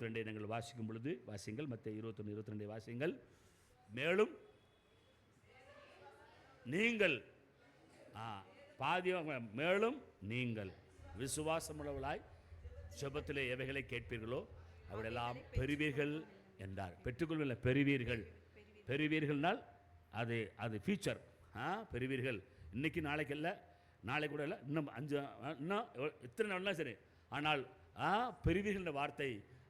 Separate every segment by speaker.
Speaker 1: 22 நீங்கள் வாசிக்கும் பொழுது வாசிங்கள். மத்தேயு 21:22 வாசிங்கள். மேலும் நீங்கள் மேலும் நீங்கள் விசுவாசமுள்ளவர்களாய் ஜெபத்திலே எவைகளை கேட்பீர்களோ அவையெல்லாம் பெறுவீர்கள் என்றார். பெற்றுக்கொள்வதில்லை, பெறுவீர்கள். பெறுவீர்கள்னால் அது அது ஃபியூச்சர். பெறுவீர்கள். இன்னைக்கு நாளைக்கு இல்லை, நாளைக்கு கூட இல்லை, இன்னும் இன்னும் எத்தனை நாள்லாம் சரி. ஆனால் பெறுவீர்கள்ன்ற வார்த்தை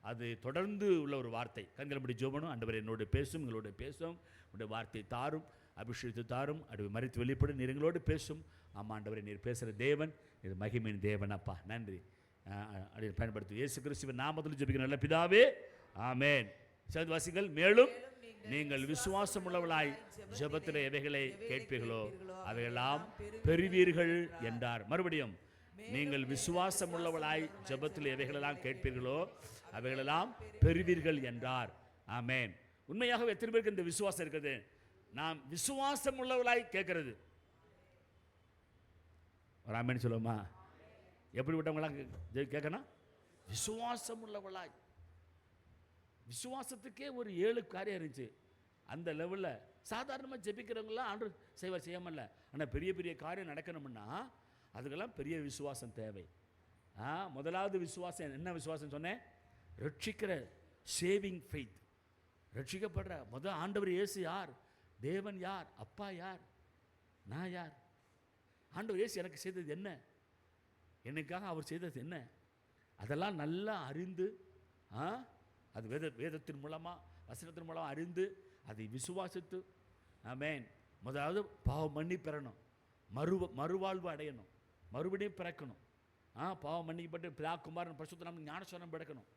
Speaker 1: அது தொடர்ந்து உள்ள ஒரு வார்த்தை. கண்கள் அப்படி ஜோபனும் ஆண்டவர் என்னோடு பேசும், எங்களோட பேசும், உங்களுடைய வார்த்தை தாரும், அபிஷேகத்தை தாரும், அது மறித்து வெளிப்படும், நீர் எங்களோடு பேசும். ஆமாம் ஆண்டவரை, நீர் பேசுகிற தேவன், இது மகிமையின் தேவன். அப்பா நன்றி. அப்படி பயன்படுத்தும் இயேசு கிறிஸ்துவின் நாமத்தில் ஜெபிக்கிற நல்ல பிதாவே, ஆமென். வாசிங்கள். மேலும் நீங்கள் விசுவாசம் உள்ளவர்களாய் ஜெபத்திலே எவைகளை கேட்பீர்களோ அவையெல்லாம் பெறுவீர்கள் என்றார். மறுபடியும், நீங்கள் விசுவாசம் உள்ளவர்களாய் ஜெபத்தில் எவைகளெல்லாம் கேட்பீர்களோ அவைகளெல்லாம் பெறுவீர்கள் என்றார். ஆமென். உண்மையாக எத்தனை பேருக்கு இந்த விசுவாசம் இருக்குது? நாம் விசுவாசம் உள்ளவர்களாய் கேட்கிறது. ஒரு ஆமென் சொல்லுமா? எப்படிப்பட்டவங்களாம் கேட்கணும்? விசுவாசம் உள்ளவர்களாய். விசுவாசத்துக்கே ஒரு 7 காரியம் இருந்துச்சு. அந்த லெவலில் சாதாரணமாக ஜெபிக்கிறவங்களாம் ஆண்டு செய்வார், செய்யாமல்ல. ஆனால் பெரிய பெரிய காரியம் நடக்கணும்னா அதுக்கெல்லாம் பெரிய விசுவாசம் தேவை. முதலாவது விசுவாசம் என்ன விசுவாசம் சொன்னேன்? ரட்சிக்கிற சேவிங் ஃபெய்த். ரட்சிக்கப்படுற முதல் ஆண்டவர் இயேசு யார்? தேவன் யார்? அப்பா யார்? நான் யார்? ஆண்டவர் இயேசு எனக்கு செய்தது என்ன? எனக்காக அவர் செய்தது என்ன? அதெல்லாம் நல்லா அறிந்து அது வேதத்தின் மூலமாக வசனத்தின் மூலமாக அறிந்து அதை விசுவாசித்து, ஆமென். முதலாவது பாவம் மன்னி பெறணும், மறுவாழ்வு அடையணும், மறுபடியும் பிறக்கணும். பாவம் மன்னிக்கப்பட்டு பிதா குமாரன் பரிசுத்த நாமத்தில் ஞானஸ்நானம் எடுக்கணும்.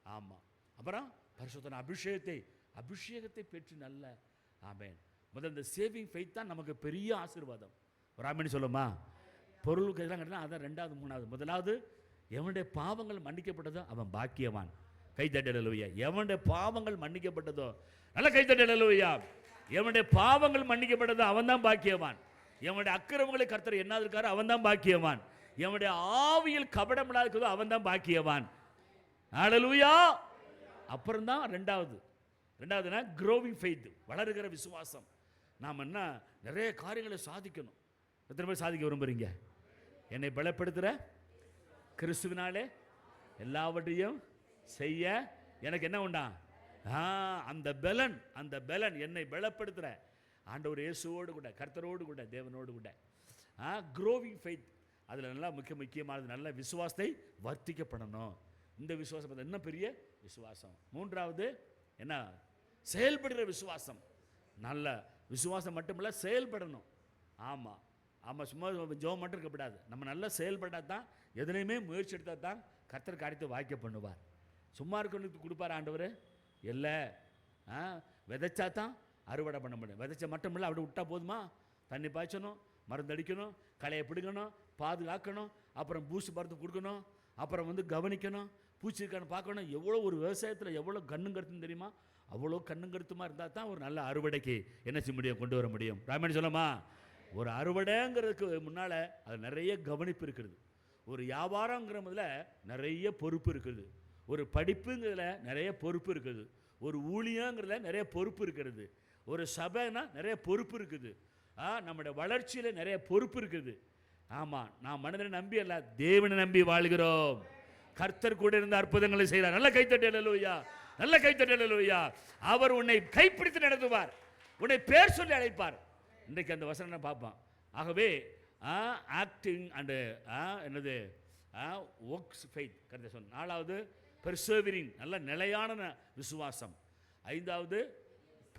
Speaker 1: ஆமாம். அப்புறம் பரிசுத்த அபிஷேகத்தை பெற்று நல்ல, ஆமென். முதல் இந்த சேவிங் ஃபெய்த் தான் நமக்கு பெரிய ஆசீர்வாதம். ஒரு ஆமென் சொல்லுமா? பொருளுக்கு எல்லாம் கேட்டால் அதான் 2வது 3வது. முதலாவது, எவனுடைய பாவங்கள் மன்னிக்கப்பட்டதோ அவன் பாக்கியவான். கைத்தட்டல் அல்லேலூயா. எவனுடைய பாவங்கள் மன்னிக்கப்பட்டதோ, நல்ல கைத்தட்டல் அல்லேலூயா. எவனுடைய பாவங்கள் மன்னிக்கப்பட்டதோ அவன் தான் பாக்கியவான். எவனுடைய அக்கிரமங்களை கர்த்தர் எண்ணாதிருக்காரோ அவன் தான் பாக்கியவான். எவனுடைய ஆவியில் கபடம் இல்லாததோ அவன் தான் பாக்கியவான். அல்லேலூயா. அப்புறம் தான் ரெண்டாவதுனா க்ரோவிங் ஃபெய்த், வளருகிற விசுவாசம். நாம் என்ன நிறைய காரியங்களை சாதிக்கணும். எத்தனை பேர் சாதிக்க விரும்புகிறீங்க? என்னை பலப்படுத்துகிற கிறிஸ்துவினாலே எல்லாவற்றையும் செய்ய எனக்கு என்ன உண்டா? அந்த பலன் என்னை பலப்படுத்துகிற ஆண்டவர் இயேசுவோடு கூட, கர்த்தரோடு கூட, தேவனோடு கூட. Growing faith. அதில் நல்லா முக்கியமானது நல்ல விசுவாசத்தை வர்த்திக்கப்படணும். இந்த விசுவாசம் இன்னும் பெரிய விசுவாசம். 3வது என்ன? செயல்படுகிற விசுவாசம். நல்ல விசுவாசம் மட்டுமில்ல, செயல்படணும். ஆமாம். சும்மா ஜெபம் மட்டும் இருக்கக்கூடாது. நம்ம நல்லா செயல்பட்டால் தான், எதுலையுமே முயற்சி எடுத்தால் தான் கர்த்தர் காரியத்தை வாய்க்க பண்ணுவார். சும்மா இருக்கணுக்கு கொடுப்பார் ஆண்டவர் இல்லை. விதைச்சா தான் அறுவடை பண்ண முடியும். விதைச்ச மட்டும் இல்லை, அப்படி விட்டால் போதுமா? தண்ணி பாய்ச்சணும், மருந்து அடிக்கணும், களையை பிடுங்கணும், பாதுகாக்கணும், அப்புறம் பூசு மருந்து கொடுக்கணும், அப்புறம் கவனிக்கணும், பூச்சி இருக்கான்னு பார்க்கணும். எவ்வளோ ஒரு விவசாயத்தில் எவ்வளோ கண்ணும் கருத்துன்னு தெரியுமா? அவ்வளோ கண்ணும் கருத்துமாக இருந்தால் தான் ஒரு நல்ல அறுவடைக்கு என்ன செய்ய முடியும்? கொண்டு வர முடியும். ராமன் சொல்லமா? ஒரு அறுவடைங்கிறதுக்கு முன்னால் அது நிறைய கவனிப்பு இருக்குது. ஒரு வியாபாரங்கிறதுல நிறைய பொறுப்பு இருக்குது. ஒரு படிப்புங்கிறதுல நிறைய பொறுப்பு இருக்குது. ஒரு ஊழியங்கிறதுல நிறைய பொறுப்பு இருக்கிறது. ஒரு சபைனா நிறைய பொறுப்பு இருக்குது. நம்முடைய வளர்ச்சியில் நிறைய பொறுப்பு இருக்குது. ஆமாம். நான் மனிதனை நம்பி அல்ல, தேவனை நம்பி வாழ்கிறோம். கர்த்தர் கூட இருந்த அற்புதங்களை செய்கிறார். நல்ல கைத்தட்டல் அல்லேலூயா. நல்ல கைத்தட்டல் அல்லேலூயா. அவர் உன்னை கைப்பிடித்து நடத்துவார், உன்னை பேர் சொல்லி அழைப்பார். இன்றைக்கு அந்த வசனம் பார்ப்பான். ஆகவே ஆக்டிங் அண்டு என்னது ஒர்க்ஸ் ஃபெய்த் கருத்தை சொன்ன. 4வது பெர்சேவரிங், நல்ல நிலையான விசுவாசம். 5வது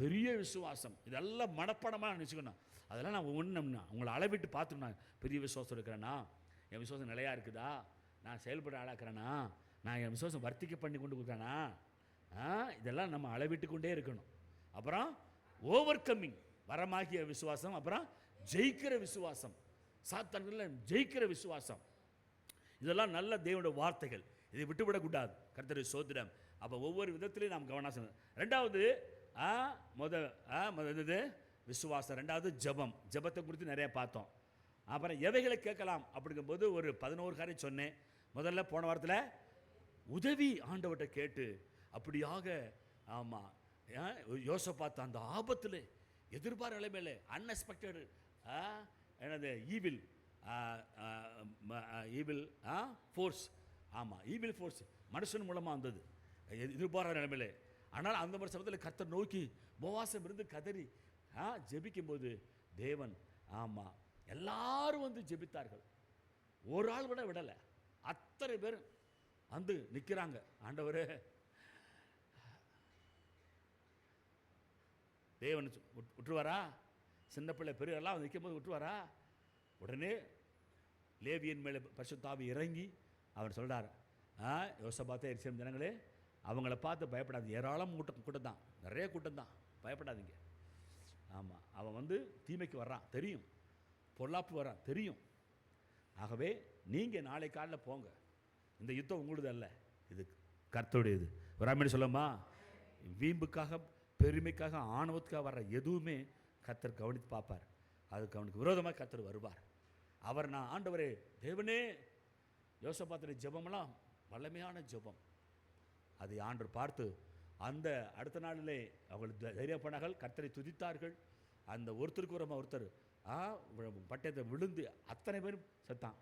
Speaker 1: பெரிய விசுவாசம். இதெல்லாம் மனப்படமாக நினச்சிக்கணும். அதெல்லாம் நான் ஒன்றும்னா உங்களை அளவிட்டு பார்த்துக்கணும். பெரிய விசுவாசம் இருக்கிறேன்னா, என் விசுவாசம் நிலையாக இருக்குதா, நான் செயல்பட ஆளாக்குறேன்னா, நான் என் விசுவாசம் வர்த்திக்க பண்ணி கொண்டு கொடுக்குறேன்னா, இதெல்லாம் நம்ம அளவிட்டு கொண்டே இருக்கணும். அப்புறம் ஓவர் கம்மிங், வரமாகிய விசுவாசம். அப்புறம் ஜெயிக்கிற விசுவாசம், சாத்தான்கள் ஜெயிக்கிற விசுவாசம். இதெல்லாம் நல்ல தேவனுடைய வார்த்தைகள். இதை விட்டுவிடக்கூடாது. கர்த்தருடைய ஸ்தோத்திரம். அப்போ ஒவ்வொரு விதத்திலையும் நாம் கவனம் செய்யணும். 2வது முதல் விசுவாசம், 2வது ஜெபம். ஜெபத்தை குறித்து நிறைய பார்த்தோம். அப்புறம் எவைகளை கேட்கலாம் அப்படிங்கும்போது ஒரு 11 காரியம் சொன்னேன். முதல்ல போன வாரத்தில் உதவி ஆண்டவர்கிட்ட கேட்டு அப்படியாக ஆமாம் யோசபாத் அந்த ஆபத்தில் எதிர்பார நிலைமையில அன்எக்ஸ்பெக்டடு என்னது ஈவில் ஃபோர்ஸ், ஆமாம் ஈவில் ஃபோர்ஸ் மனுஷன் மூலமாக வந்தது எதிர்பாராத நிலைமையில. ஆனால் அந்த மாதிரி சமயத்தில் கர்த்தர் நோக்கி உபவாசம் இருந்து கதறி ஜெபிக்கும்போது தேவன் ஆமாம் எல்லாரும் வந்து ஜெபித்தார்கள். ஒரு ஆள் கூட விடலை, அத்தனை பேர் வந்து நிற்கிறாங்க. ஆண்டவரே தேவன் விட்டுருவாரா? சின்ன பிள்ளை பெரியெல்லாம் நிற்கும் போது விட்டுருவாரா? உடனே லேவியன் மேலே பரிசுத்த ஆவி இறங்கி அவர் சொல்கிறார், யோசபாத்தே எருசலேம் ஜனங்களே அவங்கள பார்த்து பயப்படாது, ஏராளம் கூட்டம் தான், நிறைய கூட்டம் தான், பயப்படாதீங்க. ஆமாம், அவன் வந்து தீமைக்கு வர்றான் தெரியும், பொல்லாப்பு வர்றான் தெரியும். ஆகவே நீங்கள் நாளை காலையில் போங்க, இந்த யுத்தம் உங்களுது அல்ல, இது கர்த்தருடையது. ஒரு மாதிரி சொல்லமா, வீம்புக்காக பெருமைக்காக ஆணவத்துக்காக வர்ற எதுவுமே கர்த்தர் கவனித்து பார்ப்பார். அதுக்கு அவனுக்கு விரோதமாக கர்த்தர் வருவார். அவர் நான் ஆண்டவரே தேவனே, யோசபாத்துடைய ஜெபமெல்லாம் வல்லமையான ஜெபம். அதை ஆண்டவர் பார்த்து அந்த அடுத்த நாளிலே அவர்கள் தைரியப்பனார்கள், கர்த்தரை துதித்தார்கள். அந்த ஒருத்தருக்கு ஒருத்தர் பட்டயத்தை விழுந்து அத்தனை பேரும் செத்தான்,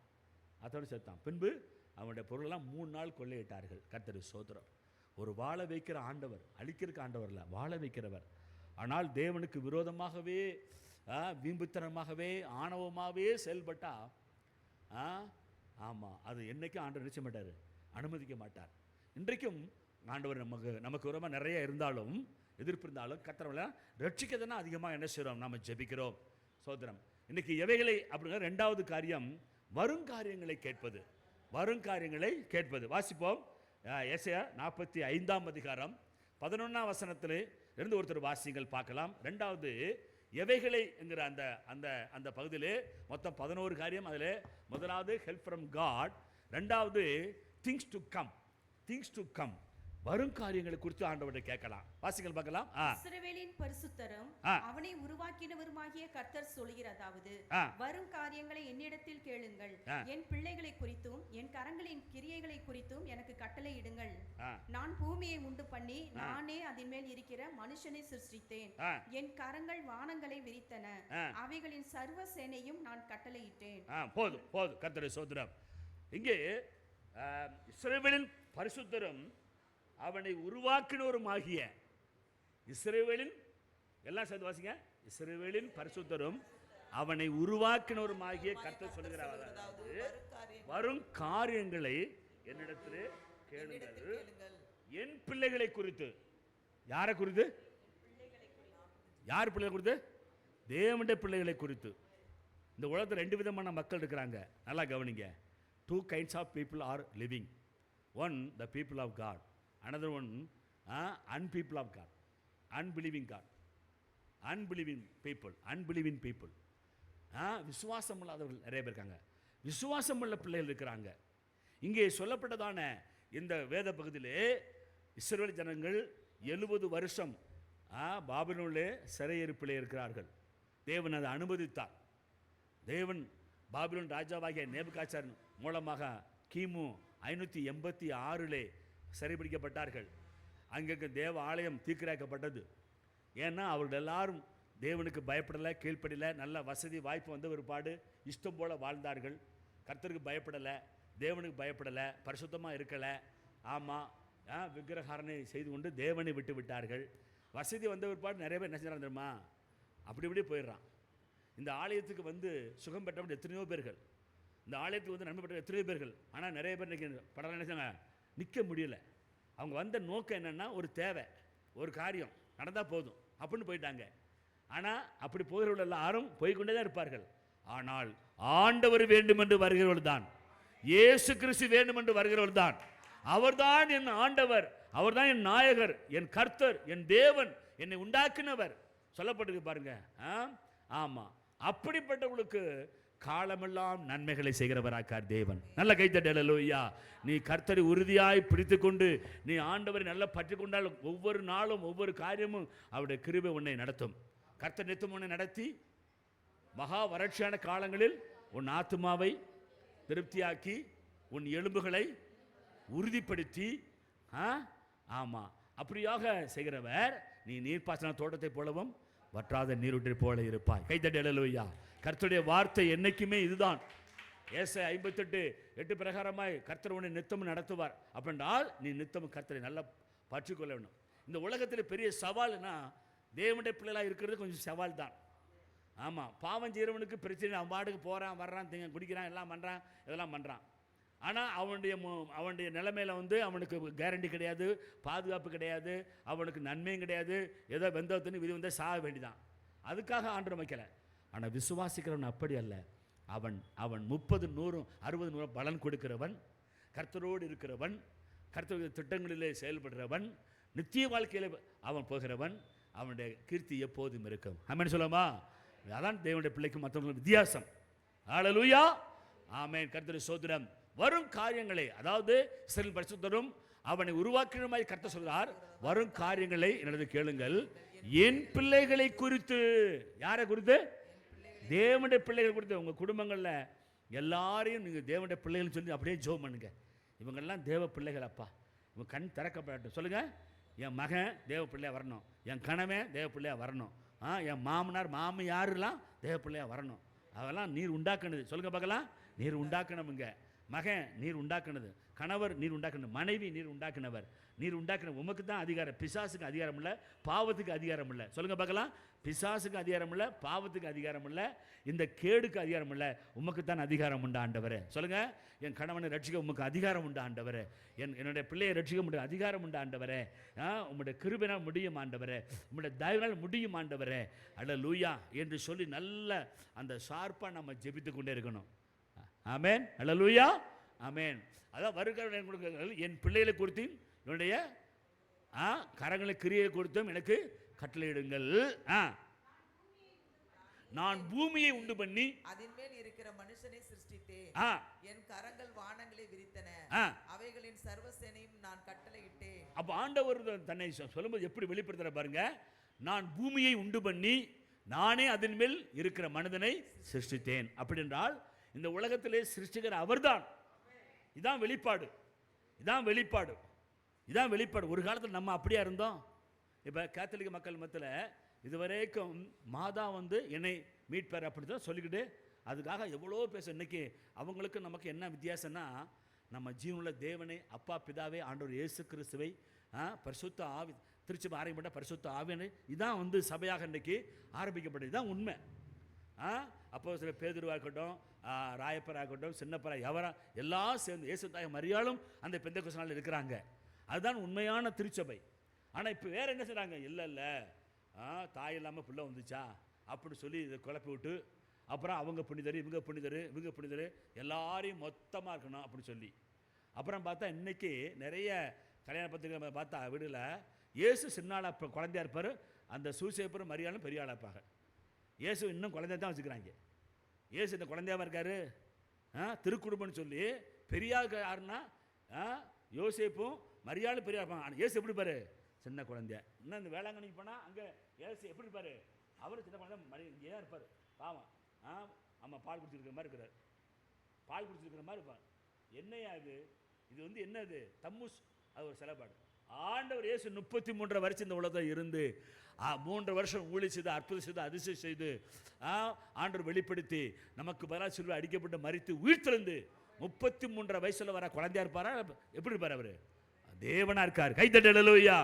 Speaker 1: அத்தனை செத்தான். பின்பு அவனுடைய பொருளெல்லாம் 3 நாள் கொள்ளையிட்டார்கள். கர்த்தர் சோதரம். ஒரு வாழ வைக்கிற ஆண்டவர், அழிக்கிறதுக்கு ஆண்டவர் இல்லை, வாழ வைக்கிறவர். ஆனால் தேவனுக்கு விரோதமாகவே வீம்புத்தனமாகவே ஆணவமாகவே செயல்பட்டா ஆமாம், அது என்றைக்கும் ஆண்டவர் நினைச்ச மாட்டார், அனுமதிக்க மாட்டார். இன்றைக்கும் ஆண்டவர் நமக்கு விரோதமாக நிறைய இருந்தாலும் எதிர்ப்பு இருந்தாலும் கர்த்தரை ரட்சிக்கதானே அதிகமாக என்ன செய்கிறோம், நம்ம ஜெபிக்கிறோம். சோதரம். இன்றைக்கி எவைகளை அப்படிங்கிற 2வது காரியம் வருங்காரியங்களை கேட்பது. வருங்காரியங்களை கேட்பது. வாசிப்போம். ஏசாயா 45ஆம் அதிகாரம் 11ஆம் வசனத்தில் இருந்து ஒருத்தர் வாசிங்கள் பார்க்கலாம். 2வது எவைகளை என்கிற அந்த அந்த அந்த பகுதியிலே மொத்தம் 11 காரியம். அதில் முதலாவது ஹெல்ப் ஃப்ரம் காட், 2வது things to come. Things to come, வரும் காரியங்களை குறித்து ஆண்டவரை கேட்கலாம். வாசிகள் பார்க்கலாம்.
Speaker 2: இஸ்ரவேலின் பரிசுத்தரும் அவனை உருவாக்கினவருமாகிய கர்த்தர் சொல்கிறதாவது, வரும் காரியங்களை என்னிடத்தில் கேளுங்கள், என் பிள்ளைகளை குறித்தும் என் கரங்களின் கிரியைகளை குறித்தும் எனக்கு கட்டளை இடுங்கள். நான் பூமியை உண்டு பண்ணி நானே அதன் மேல் இருக்கிற மனுஷனை சிருஷ்டித்தேன். என் கரங்கள் வானங்களை விரித்தன, அவைகளின் சர்வ சேனையும் நான் கட்டளையிட்டேன்.
Speaker 1: போதும் போதும், கர்த்தரை சோதரம். இங்கே இஸ்ரவேலின் பரிசுத்தரும் அவனை உருவாக்கினோருமாகிய, இஸ்ரவேலின் எல்லாம் சேர்ந்து வாசிங்க, இஸ்ரவேலின் பரிசுத்தரும் அவனை உருவாக்கினோருமாகிய கர்த்தர் சொல்லுகிறார், வரும் காரியங்களை என்னிடத்தில் கேளுங்கள், என் பிள்ளைகளை குறித்து. யாரை குறித்து? யார் பிள்ளைகளை குறித்து? தேவனுடைய பிள்ளைகளை குறித்து. இந்த உலகத்தில் 2 விதமான மக்கள் இருக்கிறாங்க, நல்லா கவனிங்க. 2 kinds of people are living. One, the people of God. Another one, unpeople of God, unbelieving God, unbelieving people, unbelieving people. விசுவாசம் இல்லாதவர்கள் நிறைய பேர் இருக்காங்க, விசுவாசம் உள்ள பிள்ளைகள் இருக்கிறாங்க. இங்கே சொல்லப்பட்டதான இந்த வேத பகுதியிலே இஸ்ரவேல் ஜனங்கள் 70 வருஷம் பாபிலோனிலே சிறையிருப்பிலே இருக்கிறார்கள். தேவன் அதை அனுமதித்தார். தேவன் பாபிலோன் ராஜாவாகிய நேபுகாத்நேச்சர் மூலமாக கிமு 586 சிறைபிடிக்கப்பட்டார்கள். அங்கே தேவ ஆலயம் தீக்கிரைக்கப்பட்டது. ஏன்னா அவர்கள் எல்லாரும் தேவனுக்கு பயப்படலை, கீழ்ப்படலை, நல்ல வசதி வாய்ப்பு வந்த ஒருபாடு இஷ்டம் போல் வாழ்ந்தார்கள். கர்த்தருக்கு பயப்படலை, தேவனுக்கு பயப்படலை, பரிசுத்தமாக இருக்கலை. ஆமாம், விக்கிரகாரனை செய்து கொண்டு தேவனை விட்டு விட்டார்கள். வசதி வந்த ஒருபாடு நிறைய பேர் என்ன செய்யறாங்க தெரியுமா, அப்படி இப்படி போயிடுறான். இந்த ஆலயத்துக்கு வந்து சுகம் பெற்றவங்க எத்தனையோ பேர்கள், இந்த ஆலயத்துக்கு வந்து நன்மை பெற்ற எத்தனையோ பேர்கள். ஆனால் நிறைய பேர் படம் நினைச்சாங்க, நிற்க முடியல. அவங்க வந்த நோக்கம் என்னென்னா, ஒரு தேவை, ஒரு காரியம் நடந்தால் போதும் அப்படின்னு போயிட்டாங்க. ஆனால் அப்படி போகிறவர்கள் எல்லாரும் போய்கொண்டே தான் இருப்பார்கள். ஆனால் ஆண்டவர் வேண்டும் என்று வருகிறவர்கள் தான், இயேசு கிறிஸ்து வேண்டும் என்று வருகிறவர்கள் தான், அவர்தான் என் ஆண்டவர், அவர்தான் என் நாயகர், என் கர்த்தர், என் தேவன், என்னை உண்டாக்கினவர் சொல்லப்பட்டிருக்கு பாருங்க. ஆமாம், அப்படிப்பட்டவர்களுக்கு காலமெல்லாம் நன்மைகளை செய்கிறவராக்கார் தேவன். நல்ல கைத்தட்டல். அல்லேலூயா. நீ கர்த்தரை உறுதியாய் பிடித்து கொண்டு நீ ஆண்டவரை நல்லா பற்றி கொண்டால் ஒவ்வொரு நாளும் ஒவ்வொரு காரியமும் அவருடைய கிருபை உன்னை நடத்தும். கர்த்தர் நித்தம் உன்னை நடத்தி மகா வறட்சியான காலங்களில் உன் ஆத்துமாவை திருப்தியாக்கி உன் எலும்புகளை உறுதிப்படுத்தி ஆமாம், அப்படியாக செய்கிறவர் நீ நீர்ப்பாசன தோட்டத்தை போலவும் வற்றாத நீரூற்றை போல இருப்பாய். கைத்தட்டி அல்லேலூயா. கர்த்தருடைய வார்த்தை என்னைக்குமே இதுதான். ஏசாயா 58:8 பிரகாரமாய் கர்த்தர் உன்னை நித்தமும் நடத்துவார். அப்படின்றால் நீ நித்தமும் கர்த்தரை நல்லா பற்றிக்கொள்ள வேண்டும். இந்த உலகத்தில் பெரிய சவால்னா தேவனுடைய பிள்ளைகளாக இருக்கிறது கொஞ்சம் சவால் தான். ஆமாம், பாவம் செய்கிறவனுக்கு பிரச்சனை, அவன் பாட்டுக்கு போகிறான் வர்றான் குடிக்கிறான் எல்லாம் பண்ணுறான் இதெல்லாம் பண்ணுறான். ஆனால் அவனுடைய நிலைமையில் அவனுக்கு கேரண்டி கிடையாது, பாதுகாப்பு கிடையாது, அவனுக்கு நன்மையும் கிடையாது. ஏதோ வெந்தவத்தின்னு விதி வந்தால் சாக வேண்டிதான். அதுக்காக ஆண்டவர் வைக்கலை. ஆனால் விசுவாசிக்கிறவன் அப்படி அல்ல. அவன் 30, 100, 60, 100 பலன் கொடுக்கிறவன், கர்த்தரோடு இருக்கிறவன், கர்த்தருடைய திட்டங்களிலே செயல்படுறவன், நித்திய வாழ்க்கையில் அவன் போகிறவன், அவனுடைய கீர்த்தி எப்போதும் இருக்கும். ஆமென் சொல்லுமா? அதான் தேவனுடைய பிள்ளைக்கும் மற்றவங்களுக்கு வித்தியாசம். ஹல்லேலூயா, ஆமென். கர்த்தருடைய ஸ்தோத்திரம். வரும் காரியங்களை, அதாவது இஸ்ரவேல் பரிசுத்தரும் அவனை உருவாக்கினமாய் கர்த்தர் சொல்றார், வரும் காரியங்களை என்னது கேளுங்கள், என் பிள்ளைகளை குறித்து. யாரை குறித்து? தேவனுடைய பிள்ளைகள் குறித்து. உங்கள் குடும்பங்களில் எல்லாரையும் நீங்கள் தேவனுடைய பிள்ளைகள் சொல்லி அப்படியே ஜெபம் பண்ணுங்க. இவங்கெல்லாம் தேவ பிள்ளைகள் அப்பா, இவங்க கண் திறக்கப்படட்டும். சொல்லுங்கள், என் மகன் தேவ பிள்ளையாக வரணும், என் கணவன் தேவ பிள்ளையாக வரணும், என் மாமனார் மாமியாரெல்லாம் தேவ பிள்ளையாக வரணும். அதெல்லாம் நீர் உண்டாக்குனது. சொல்லுங்க பார்க்கலாம். நீர் உண்டாக்கணுமுங்க. மகன் நீர் உண்டாக்குனது, கணவர் நீர் உண்டாக்குனது, மனைவி நீர் உண்டாக்குனவர், நீர் உண்டாக்குன. உமக்கு தான் அதிகாரம், பிசாசுக்கு அதிகாரம் இல்லை, பாவத்துக்கு அதிகாரம் இல்லை. சொல்லுங்க பார்க்கலாம். பிசாசுக்கு அதிகாரம் இல்லை, பாவத்துக்கு அதிகாரம் இல்லை, இந்த கேடுக்கு அதிகாரம் இல்லை. உமக்கு தான் அதிகாரம் உண்டு ஆண்டவரே. சொல்லுங்க, என் கணவனை ரட்சிக்க உமக்கு அதிகாரம் உண்டு ஆண்டவரே, என்னுடைய பிள்ளையை ரட்சிக்க முடியும் அதிகாரம் உண்டு ஆண்டவரே, உம்முடைய கிருபையினால் முடியும் ஆண்டவரே, உம்முடைய தயவினால் முடியும் ஆண்டவரே, அல்லேலூயா என்று சொல்லி நல்ல அந்த ஷார்ப்பாக நம்ம ஜெபித்து கொண்டே இருக்கணும். ஆமென், அல்லேலூயா, ஆமென். அதான் வருகிற என் பிள்ளைகளை குறித்தும் என்னுடைய கரங்களை கிரியை கொடுத்தும் எனக்கு கட்டளையிடுங்கள். நான் பூமியை உண்டு பண்ணி
Speaker 3: அதன் மேல் இருக்கிற மனுஷனை சிருஷ்டித்தேன். என் கரங்கள் வானங்களை விரித்தன, அவைகளின் சர்வசேனையும் நான் கட்டளையிட்டேன்.
Speaker 1: அப்ப ஆண்டவர் தன்னை சொல்லும்போது எப்படி வெளிப்படுத்துற பாருங்க. நான் பூமியை உண்டு பண்ணி நானே அதன் மேல் இருக்கிற மனிதனை சிருஷ்டித்தேன். அப்படி என்றால் இந்த உலகத்திலே சிருஷ்டிக்கிற அவர்தான். இதான் வெளிப்பாடு, இதான் வெளிப்பாடு, இதான் வெளிப்பாடு. ஒரு காலத்தில் நம்ம அப்படியா இருந்தோம். இப்போ கேத்தலிக் மக்கள் மத்தியில் இதுவரைக்கும் மாதா என்னை மீட்பார் அப்படி தான் சொல்லிக்கிட்டு அதுக்காக எவ்வளோ பேச. இன்னைக்கு அவங்களுக்கு நமக்கு என்ன வித்தியாசம்னா, நம்ம ஜீவனுள்ள தேவனை அப்பா பிதாவே ஆண்டவர் இயேசு கிறிஸ்துவை பரிசுத்த ஆவி திருச்சி ஆரம்பிக்கப்பட்ட பரிசுத்த ஆவியனை இதான் சபையாக இன்றைக்கி ஆரம்பிக்கப்பட்டது. இதுதான் உண்மை. அப்போ சில பேதுருவாக இருக்கட்டும், ராயப்பராக இருக்கட்டும், சின்னப்பரா எவரா எல்லாம் சேர்ந்து இயேசு தாய் மரியாளும் அந்த பெந்தெக்கோஸ்து நாளில் இருக்கிறாங்க. அதுதான் உண்மையான திருச்சபை. ஆனால் இப்போ வேறு என்ன செய்கிறாங்க? இல்லை தாய் இல்லாமல் பிள்ளை வந்துச்சா அப்படி சொல்லி இதை குழப்பி விட்டு, அப்புறம் அவங்க புனிதர் இவங்க புனிதர் இவங்க புனிதர் எல்லாரையும் மொத்தமாக இருக்கணும் அப்படி சொல்லி, அப்புறம் பார்த்தா இன்றைக்கி நிறைய கல்யாண பத்திரிகை பார்த்தா வீடில் இயேசு சின்னாளா குழந்தையா இருப்பார், அந்த சூசேப்பரும் மரியாளும் பெரிய ஆளாக இருப்பாங்க. இயேசு இன்னும் குழந்தைய தான் வச்சுக்கிறாங்க. இயேசு இந்த குழந்தையாக இருக்காரு, திருக்குடும்பம்னு சொல்லி பெரியா யாருன்னா யோசேப்பும் மரியாளும் பெரியா இருப்பாங்க. ஆனால் இயேசு எப்படி பாரு? சின்ன குழந்தைய. இன்னும் இந்த வேளாங்கண்ணிக்கு போனால் அங்கே இயேசு எப்படி இருப்பார்? அவர் சின்ன குழந்தை இங்கே தான் இருப்பார். பாவம், ஆமாம், பால் குடிச்சிருக்கிற மாதிரி இருக்கிறார், பால் குடிச்சிருக்கிற மாதிரி இருப்பார். என்னையா இது என்னது? தம்முஸ். அது ஒரு செயல்பாடு. ஆண்டவர் இயேசு 33 வருஷம் இந்த உலகத்தில் இருந்து 3 வருஷம் ஊழி செய்து அற்புதம் செய்து அதிசயம் செய்து ஆண்டவர் வெளிப்படுத்தி நமக்கு பதிலாக சிலுவை அடிக்கப்பட்டு மரித்து உயிர்த்தெழுந்து 33 வயசுல வர குழந்தையா இருப்பாரா? எப்படி இருப்பார்? அவர் தேவனா இருக்கார். கைத்தட்டி அல்லேலூயா.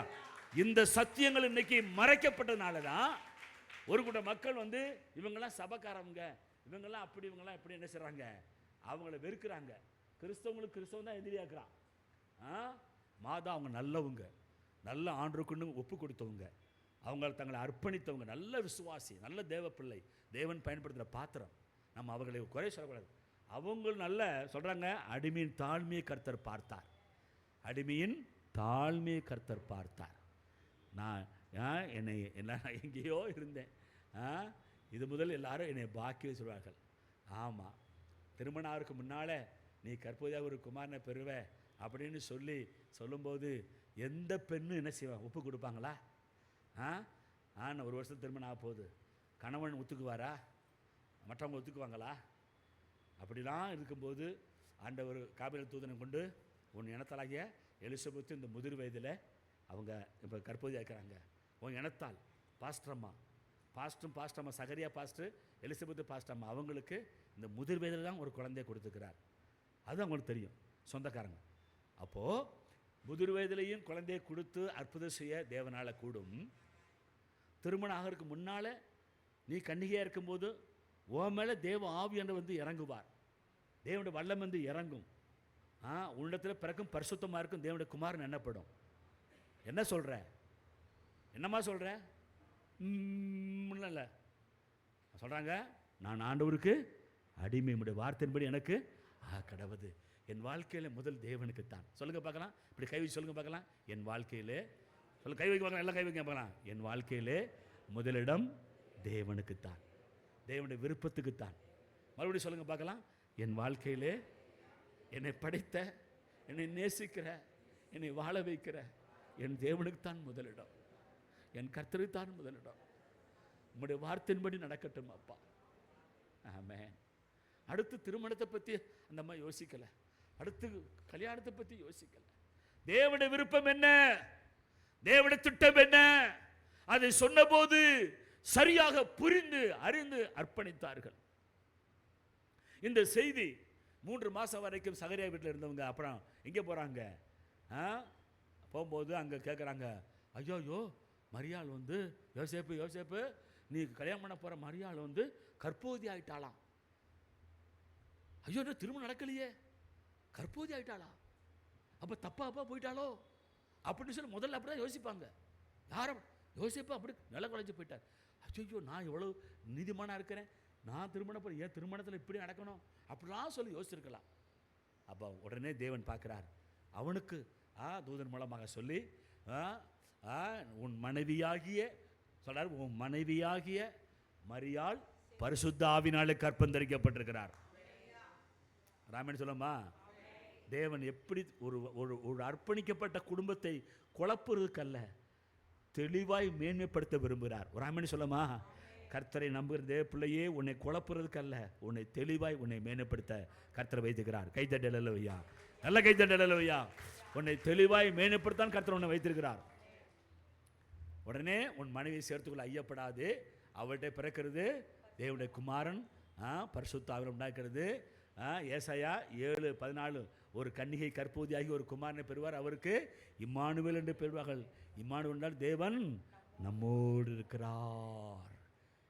Speaker 1: இந்த சத்தியங்கள் இன்னைக்கு மறைக்கப்பட்டதுனால தான் ஒரு கூட்ட மக்கள் இவங்கெல்லாம் சபக்காரவங்க, இவங்கெல்லாம் அப்படி, இவங்கெல்லாம் எப்படி என்ன செய்றாங்க? அவங்கள வெறுக்கிறாங்க. கிறிஸ்தவங்களுக்கு கிறிஸ்தவன் தான் எதிரியாக்குறான். மாதா அவங்க நல்லவங்க, நல்ல ஆண்டவருக்குன்னு ஒப்பு கொடுத்தவங்க, அவங்க தங்களை அர்ப்பணித்தவங்க, நல்ல விசுவாசி, நல்ல தேவ பிள்ளை, தேவன் பயன்படுத்துகிற பாத்திரம். நம்ம அவர்களை குறை சொல்லக்கூடாது. அவங்க நல்ல சொல்கிறாங்க, அடிமையின் தாழ்மையை கர்த்தர் பார்த்தார், அடிமையின் தாழ்மையை கர்த்தர் பார்த்தார். நான் எங்கேயோ இருந்தேன், இது முதல் எல்லாரும் என்னை பாக்கியம் சொல்வார்கள். ஆமாம், திருமணம் ஆகிறதுக்கு முன்னால் நீ கற்போதியாக ஒரு குமாரனை பெறுவ அப்படின்னு சொல்லும்போது எந்த பெண்ணும் என்ன செய்வாங்க? ஒப்பு கொடுப்பாங்களா? ஒரு வருஷம் திருமணம் ஆக போகுது, கணவன் ஒத்துக்குவாரா? மற்றவங்க ஒத்துக்குவாங்களா? அப்படிலாம் இருக்கும்போது ஆண்டவர் காபிரியேல் தூதனை கொண்டு உன் இனத்தலாகிய எலிசபெத்து இந்த முதிர் வயதில் அவங்க இப்போ கற்போதியாக இருக்கிறாங்க. உன் இனத்தால் பாஸ்டரம்மா, பாஸ்டரம்மா சகரியா பாஸ்டர், எலிசபெத் பாஸ்டரம்மா, அவங்களுக்கு இந்த முதிர் வயதில் தான் ஒரு குழந்தைய கொடுத்துக்கிறார். அது அவங்களுக்கு தெரியும், சொந்தக்காரங்க. அப்போது முதிர் வயதிலையும் குழந்தையை கொடுத்து அற்புதம் செய்ய தேவனால் கூடும். திருமணம் ஆகிறதுக்கு முன்னால் நீ கன்னிகையாக இருக்கும்போது உன் மேலே தேவ ஆவியானவர் வந்து இறங்குவார். தேவனுடைய வல்லம் வந்து இறங்கும். உன்னிடத்தில் பிறக்கும் பரிசுத்தமாக இருக்கும் தேவனுடைய குமாரன் என்னப்படும். என்ன சொல்கிற? என்னம்மா சொல்கிற? இல்லை சொல்கிறாங்க, நான் ஆண்டவருக்கு அடிமை, உடைய வார்த்தையின்படி எனக்கு கடவுது. என் வாழ்க்கையில் முதல் தேவனுக்குத்தான். சொல்லுங்க பார்க்கலாம், இப்படி கை வச்சு சொல்லுங்க பார்க்கலாம். என் வாழ்க்கையிலே சொல்ல, கை வைக்க பார்க்கலாம், எல்லாம் கை வைக்க பார்க்கலாம். என் வாழ்க்கையிலே முதலிடம் தேவனுக்குத்தான், தேவனுடைய விருப்பத்துக்குத்தான். மறுபடியும் சொல்லுங்க பார்க்கலாம். என் வாழ்க்கையிலே என்னை படைத்த, என்னை நேசிக்கிற, என்னை வாழ வைக்கிற என் தேவனுக்குத்தான் முதலிடம், என் கர்த்தருக்குத்தான் முதலிடம். உங்களுடைய வார்த்தையின்படி நடக்கட்டும் அப்பா. ஆமென். அடுத்து திருமணத்தை பற்றி அந்த அம்மா யோசிக்கலை, அடுத்து கல்யாணத்தை பற்றி யோசிக்கலை. தேவனுடைய விருப்பம் என்ன, தேவனுடைய திட்டம் என்ன, அதை சொன்னபோது சரியாக புரிந்து அறிந்து அர்ப்பணித்தார்கள். இந்த செய்தி 3 மாதம் வரைக்கும் சகரியா வீட்டில் இருந்தவங்க அப்புறம் எங்கே போகிறாங்க? போகும்போது அங்கே கேட்குறாங்க, ஐயோ மரியாள் வந்து யோசேப்பு நீ கல்யாணம் பண்ண போகிற மரியாள் வந்து கற்போதி ஆகிட்டாளாம். ஐயோ திருமணம் நடக்கலையே, கற்போதி ஆகிட்டாளா, அப்போ தப்பா போயிட்டாளோ அப்படின்னு சொல்லி முதல்ல அப்படி தான் யோசிப்பாங்க. யாரும் யோசிப்பா அப்படி நில குலைஞ்சு போயிட்டார். ஐயோ நான் எவ்வளோ நீதிமானாக இருக்கிறேன், நான் திருமணம் போய் ஏன் திருமணத்தில் இப்படி நடக்கணும் அப்படிலாம் சொல்லி யோசிச்சிருக்கலாம். அப்போ உடனே தேவன் பார்க்குறார். அவனுக்கு தூதன் மூலமாக சொல்லி உன் மனைவியாகிய சொல்றார், உன் மனைவியாகிய மரியாள் பரிசுத்த ஆவினாலே கற்பந்தரிக்கப்பட்டிருக்கிறார். ராமன் சொல்லுமா, தேவன் எப்படி ஒரு அர்ப்பணிக்கப்பட்ட குடும்பத்தை குழப்புறதுக்கல்ல, தெளிவாய் மேன்மைப்படுத்த விரும்புகிறார். ராமன் சொல்லுமா, கர்த்தரை நம்புகிறதே பிள்ளையே, உன்னை குழப்புறதுக்கல்ல, உன்னை தெளிவாய் உன்னை மேன்மைப்படுத்த கர்த்தரை வைத்துக்கிறார். கைத்தட்டல் ஐயா, நல்ல கைத்தட்டல் ஐயா. உன்னை தெளிவாய் மேன்மைப்படுத்தான் கர்த்தர் உன்னை வைத்திருக்கிறார். உடனே உன் மனைவியை சேர்த்துக்குள்ள ஐயப்படாது, அவள்கிட்ட பிறக்கிறது தேவனுடைய குமாரன், பரிசுத்த ஆவியானவர் உண்டாக்குறது. ஏசாயா 7:14 ஒரு கன்னிகை கற்போதியாகி ஒரு குமாரனை பெறுவார், அவருக்கு இம்மானுவேல் என்று பெறுவார்கள். இம்மானுவேல் என்றால் தேவன் நம்மோடு இருக்கிறார்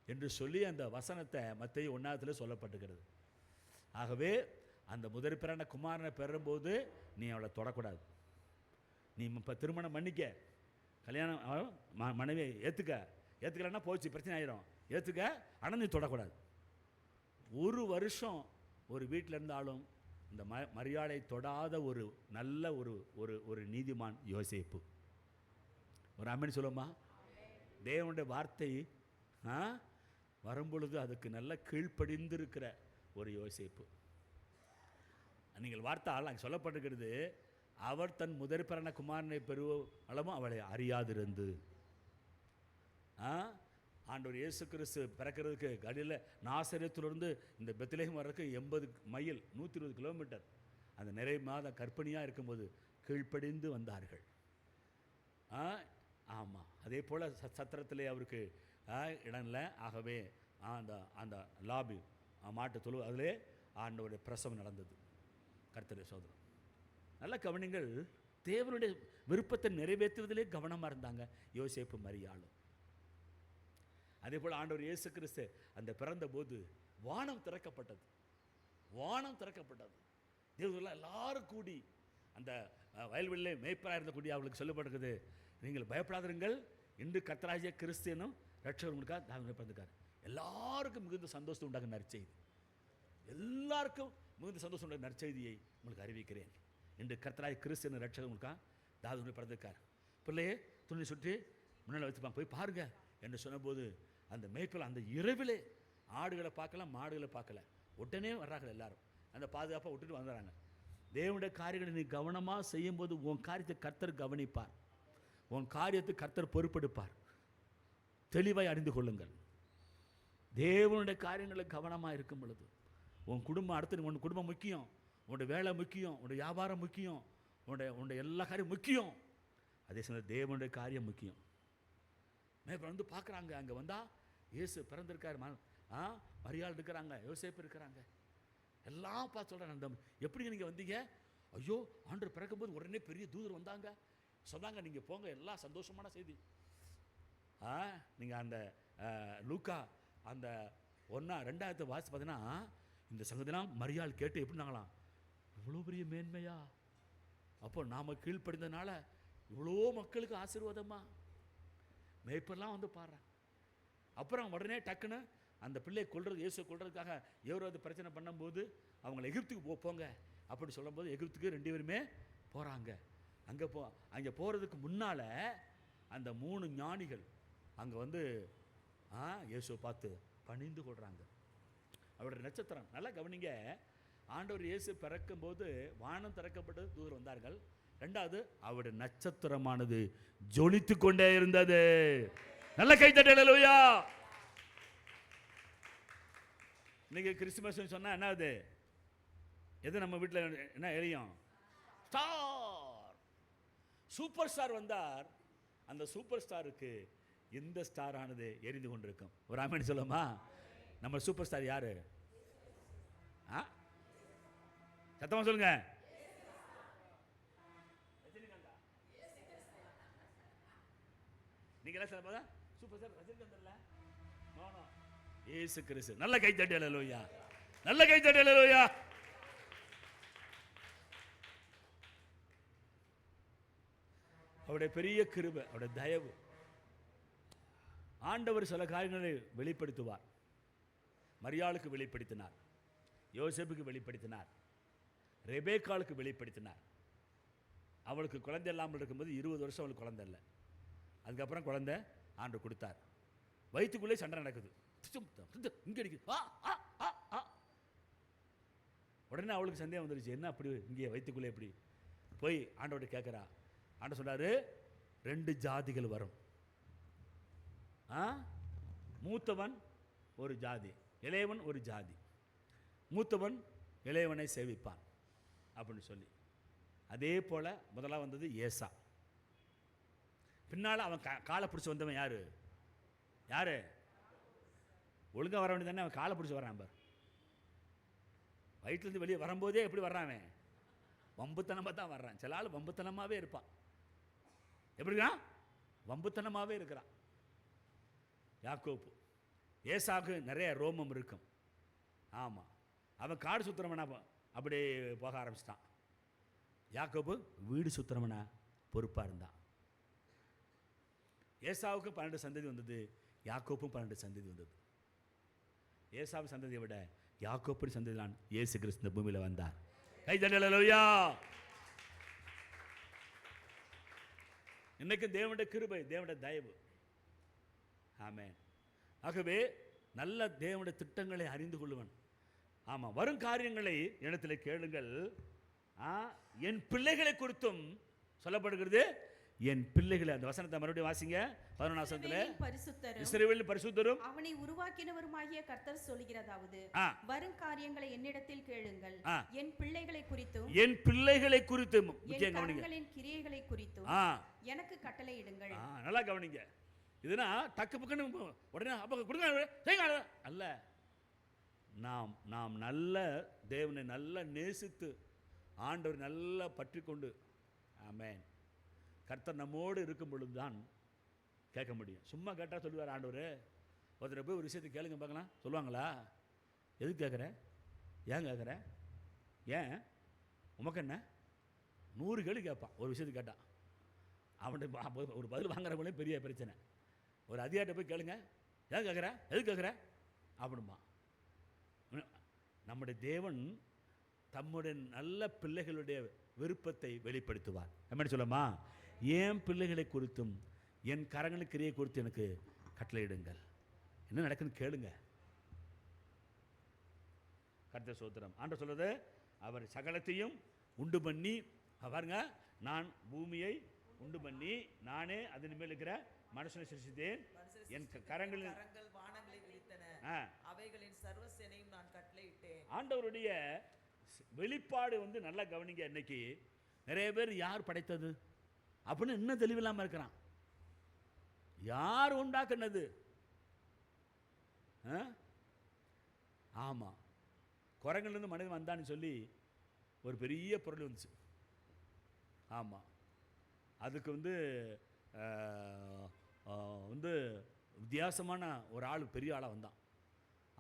Speaker 1: என்று சொல்லி அந்த வசனத்தை மத்தேயு 1 சொல்லப்பட்டிருக்கிறது. ஆகவே அந்த முதற் பிறந்த குமாரனை பெறும்போது நீ அவளை தொடக்கூடாது. நீ இப்போ திருமணம் பண்ணிக்க, கல்யாணம் மனைவியை ஏற்றுக்கலன்னா போச்சு, பிரச்சனை ஆயிரும். ஏற்றுக்க, ஆனால் நீ தொடக்கூடாது. 1 வருஷம் ஒரு வீட்டில் இருந்தாலும் இந்த மரியாதை தொடாத ஒரு நல்ல ஒரு நீதிமான் யோசேப்பு. ஒரு அம்மன் சொல்லுமா, தேவனுடைய வார்த்தை வரும்பொழுது அதுக்கு நல்ல கீழ்ப்படிந்திருக்கிற ஒரு யோசேப்பு. நீங்கள் வார்த்தால் அங்கே சொல்லப்பட்டிருக்கிறது, அவர் தன் முதற் பிறந்த குமாரனை பெறும் அளவும் அவளை அறியாதிருந்து. ஆண்டவர் இயேசு கிறிஸ்து பிறக்கிறதுக்கு கலில நாசரேத்திலிருந்து இந்த பெத்லகேம் வர்றதுக்கு 80 மைல் 120 கிலோமீட்டர். அந்த நிறைய மாதம் கர்ப்பிணியாக இருக்கும்போது கீழ்ப்படிந்து வந்தார்கள். ஆமாம், அதே போல் சத்திரத்திலே அவருக்கு இடம் இல்லை. ஆகவே அந்த லாபி மாட்டு தொழு அதிலே ஆண்டவருடைய பிரசவம் நடந்தது. கர்த்தருடைய சோதரம் நல்ல கவனிங்கள். தேவனுடைய விருப்பத்தை நிறைவேற்றுவதிலே கவனமாக இருந்தாங்க யோசேப்பு மரியாளும். அதே போல் ஆண்டவர் இயேசு கிறிஸ்து அந்த பிறந்த போது வானம் திறக்கப்பட்டது. தேவர்கள் எல்லாரும் கூடி அந்த வயல்வெளியிலே மேய்ப்பராக இருந்தக்கூடிய அவர்களுக்கு சொல்லப்பட்டிருக்குது, நீங்கள் பயப்படாதிருங்கள், இன்று கர்த்தராகிய கிறிஸ்து எனும் ரட்சகர் உங்களுக்காக தாங்கள் பிறந்திருக்கார். எல்லாருக்கும் மிகுந்த சந்தோஷம் உண்டாக நற்செய்தி, எல்லாருக்கும் மிகுந்த சந்தோஷம் உண்டாக நற்செய்தியை உங்களுக்கு அறிவிக்கிறேன். இன்று கர்த்தராகிய கிறிஸ்து எனும் ரட்சகர் உங்களுக்காக தாங்கள் பிறந்திருக்கார். பிள்ளையே துணி சுற்றி முன்னால் வச்சுப்பாங்க, போய் பாருங்க என்று சொன்னபோது அந்த மேய்ப்பில் அந்த இரவிலே ஆடுகளை பார்க்கல, மாடுகளை பார்க்கல, உடனே வர்றாங்க எல்லாரும். அந்த பாதுகாப்பாக விட்டுட்டு வந்துடுறாங்க. தேவனுடைய காரியங்களை நீ கவனமாக செய்யும்போது உன் காரியத்தை கர்த்தர் கவனிப்பார், உன் காரியத்தை கர்த்தர் பொறுப்பெடுப்பார். தெளிவாய் அறிந்து கொள்ளுங்கள். தேவனுடைய காரியங்களை கவனமாக இருக்கும் பொழுது உன் குடும்பம் அடுத்து, உன் குடும்பம் முக்கியம், உன்னுடைய வேலை முக்கியம், உன்னுடைய வியாபாரம் முக்கியம், உன்னுடைய எல்லா காரியம் முக்கியம். அதே சமயம் தேவனுடைய காரியம் முக்கியம். மேற்ப வந்து பார்க்குறாங்க, அங்கே வந்தால் இயேசு பிறந்திருக்காரு, மரியாள் இருக்கிறாங்க, யோசேப்பு இருக்கிறாங்க, எல்லாம் பார்த்து சொல்கிறேன். அந்த எப்படி நீங்கள் வந்தீங்க? ஐயோ, ஆண்டவர் பிறக்கும்போது உடனே பெரிய தூதர் வந்தாங்க, சொன்னாங்க நீங்கள் போங்க, எல்லாம் சந்தோஷமான செய்தி. நீங்கள் அந்த லூக்கா அந்த 1-2 வாசி பார்த்தீங்கன்னா, இந்த சங்கதிலாம் மரியாள் கேட்டு எப்படினாங்களாம், இவ்வளோ பெரிய மேன்மையா, அப்போ நாம் கீழ்ப்படிந்ததுனால இவ்வளோ மக்களுக்கு ஆசீர்வாதமா. மேய்ப்பெல்லாம் வந்து பாடுறேன். அப்புறம் உடனே டக்குன்னு அந்த பிள்ளையை கொள்றது, இயேசு கொள்றதுக்காக ஏரோது பிரச்சனை பண்ணும்போது அவங்கள எகிப்துக்கு போங்க அப்படி சொல்லும்போது எகிப்துக்கு 2 பேருமே போகிறாங்க. அங்கே போகிறதுக்கு முன்னால் அந்த 3 ஞானிகள் அங்கே வந்து இயேசுவை பார்த்து பணிந்து கொள்கிறாங்க. அவருடைய நட்சத்திரம் நல்லா கவனிங்க. ஆண்டவர் இயேசு பிறக்கும்போது வானம் திறக்கப்பட்டு தூதர் வந்தார்கள். 2வது அவருடைய நட்சத்திரமானது ஜொலித்து கொண்டே இருந்தது. நல்ல கைத்தட்டல் அல்லேலூயா. இன்னைக்கு கிறிஸ்துமஸ் சொன்னா என்னது? எது நம்ம வீட்டில் என்ன எரியும்? ஸ்டார். சூப்பர் ஸ்டார் வந்தார். அந்த சூப்பர் ஸ்டாருக்கு இந்த ஸ்டார் ஆனது எரிந்து கொண்டிருக்கும். ஒரு ஆமென் சொல்லுமா? நம்ம சூப்பர் ஸ்டார் யாரு? சத்தமா சொல்லுங்க. நீங்க சொல்ல போதா சூப்பர் ஸ்டார் ரஜினிகாந்த் இல்ல, நோ நோ, இயேசு கிறிஸ்து. நல்ல கை தட்டி அல்லேலூயா, நல்ல கை தட்டி அல்லேலூயா. அவருடைய பெரிய கிருபை, அவருடைய தயவு. ஆண்டவர் சில காரியங்களை வெளிப்படுத்துவார். மரியாளுக்கு வெளிப்படுத்தினார், யோசேப்புக்கு வெளிப்படுத்தினார், ரெபேக்காளுக்கு வெளிப்படுத்தினார். அவளுக்கு குழந்தை இல்லாமல் இருக்கும்போது 20 வருஷம் அவளுக்கு குழந்தை இல்லை. அதுக்கப்புறம் குழந்தை ஆண்டவர் கொடுத்தார். வயிற்றுக்குள்ளே சண்டை நடக்குது, இங்கே அடிக்குது. உடனே அவளுக்கு சந்தேகம் வந்துருச்சு, என்ன அப்படி இங்கே வயிற்றுக்குள்ளே எப்படி? போய் ஆண்டவர்கிட்ட கேட்குறா. ஆண்டவர் சொல்றாரு, 2 ஜாதிகள் வரும். மூத்தவன் ஒரு ஜாதி, இளையவன் ஒரு ஜாதி. மூத்தவன் இளையவனை சேவிப்பான் அப்படின்னு சொல்லி. அதே போல முதலாக வந்தது ஏசா. பின்னால் அவன் காலை பிடிச்சி வந்தவன் யாரு? யாரு? ஒழுங்காக வர வேண்டியது தானே, அவன் காலை பிடிச்சி வர்றான் பார். வயிற்றுலேருந்து வெளியே வரும்போதே எப்படி வர்றான்? அவன் வம்புத்தனமாக தான் வர்றான். சில ஆள் வம்புத்தனமாகவே இருப்பான். எப்படின்னா வம்புத்தனமாகவே இருக்கிறான். யாக்கோப்பு. ஏசாவுக்கு நிறைய ரோமம் இருக்கும். ஆமாம், அவன் காடு சுத்திரமனா அப்படியே போக ஆரம்பிச்சிட்டான். யாக்கோப்பு வீடு சுத்திரமனா பொறுப்பாக இருந்தான். ஏசாவுக்கு 12 சந்ததி வந்தது, யாக்கோப்பும் 12 சந்ததி வந்தது. ஏசாவு சந்ததியை விட யாக்கோப்பு சந்ததி தான் இயேசு கிறிஸ்து இந்த பூமியில் வந்தார். கை தட்டல் அல்லேலூயா. இன்னைக்கு தேவனுடைய கிருபை, தேவனுடைய தயவு. ஆமென். ஆகவே நல்ல தேவனுடைய திட்டங்களை அறிந்து கொள்ளுவன். ஆமாம், வரும் காரியங்களை இடத்துல கேளுங்கள். என் பிள்ளைகளை குறித்தும் சொல்லப்படுகிறது. என் பிள்ளைகளை, அந்த வசனத்தை மறுபடியும் வாசிங்க. 11 வசனத்தில், இஸ்ரவேலின் பரிசுத்தரும்
Speaker 2: அவனை உருவாக்கினவருமாகிய கர்த்தர் சொல்கிறதாவது, வரும் காரியங்களை என்னிடத்தில் கேளுங்கள். என் பிள்ளைகளை குறித்தும்,
Speaker 1: என் பிள்ளைகளை குறித்தும்,
Speaker 2: என் கரங்களின் கிரியைகளை குறித்தும் எனக்கு கட்டளையிடுங்கள்.
Speaker 1: நல்லா கவனிங்க. இதுனா டக்கு பக்குன்னு உடனே அப்ப கொடுங்க அல்ல. நாம் நல்ல தேவனை நல்ல நேசித்து ஆண்டவர் நல்லா பற்றி கொண்டு, ஆமென், கர்த்தர் நம்மோடு இருக்கும் பொழுது தான் கேட்க முடியும். சும்மா கேட்டால் சொல்லுவார் ஆண்டவர். ஒருத்தர் போய் ஒரு விஷயத்தை கேளுங்க பார்க்கலாம், சொல்லுவாங்களா? எதுக்கு கேட்குற? ஏன் கேட்குற? ஏன் உமக்கு என்ன? 100 கேள்வி கேட்பான் ஒரு விஷயத்துக்கு கேட்டான். அவன்கிட்ட ஒரு பதில் வாங்குறவங்களே பெரிய பிரச்சனை. ஒரு அதிகாரிட்ட போய் கேளுங்க, ஏன் கேட்குற, எதுக்கு கேட்குற அப்படிமா. நம்முடைய தேவன் தம்முடைய நல்ல பிள்ளைகளுடைய விருப்பத்தை வெளிப்படுத்துவார். என்ன சொல்லமா? என் பிள்ளைகளை குறித்தும் என் கரங்களுக்கு கிரியை குறித்து எனக்கு கட்டளையிடுங்கள். என்ன நடக்குன்னு கேளுங்க. கர்த்தர் ஸ்தோத்திரம். ஆண்டவர் சொல்றது, அவர் சகலத்தையும் உண்டு பண்ணி, பாருங்க, நான் பூமியை உண்டு பண்ணி நானே அதன் மேல் இருக்கிற மனுஷனை சிருஷ்டித்தேன், என் கரங்கள்
Speaker 3: வானங்களை விரித்தன, அவைகளின் சர்வ சேனையும் நான் கட்டளையிட்டேன்.
Speaker 1: ஆண்டவருடைய வெளிப்பாடு நல்லா கவனிங்க. இன்னைக்கு நிறைய பேர் யார் படைத்தது? அப்படின்னு இன்னும் தெளிவில்லாமல் இருக்கிறான். யார் உண்டாக்குனது? ஆமாம், குரங்குலேருந்து மனிதன் வந்தான்னு சொல்லி ஒரு பெரிய பொருள் வந்துச்சு. ஆமாம், அதுக்கு வந்து வித்தியாசமான ஒரு ஆள், பெரிய ஆளாக வந்தான்.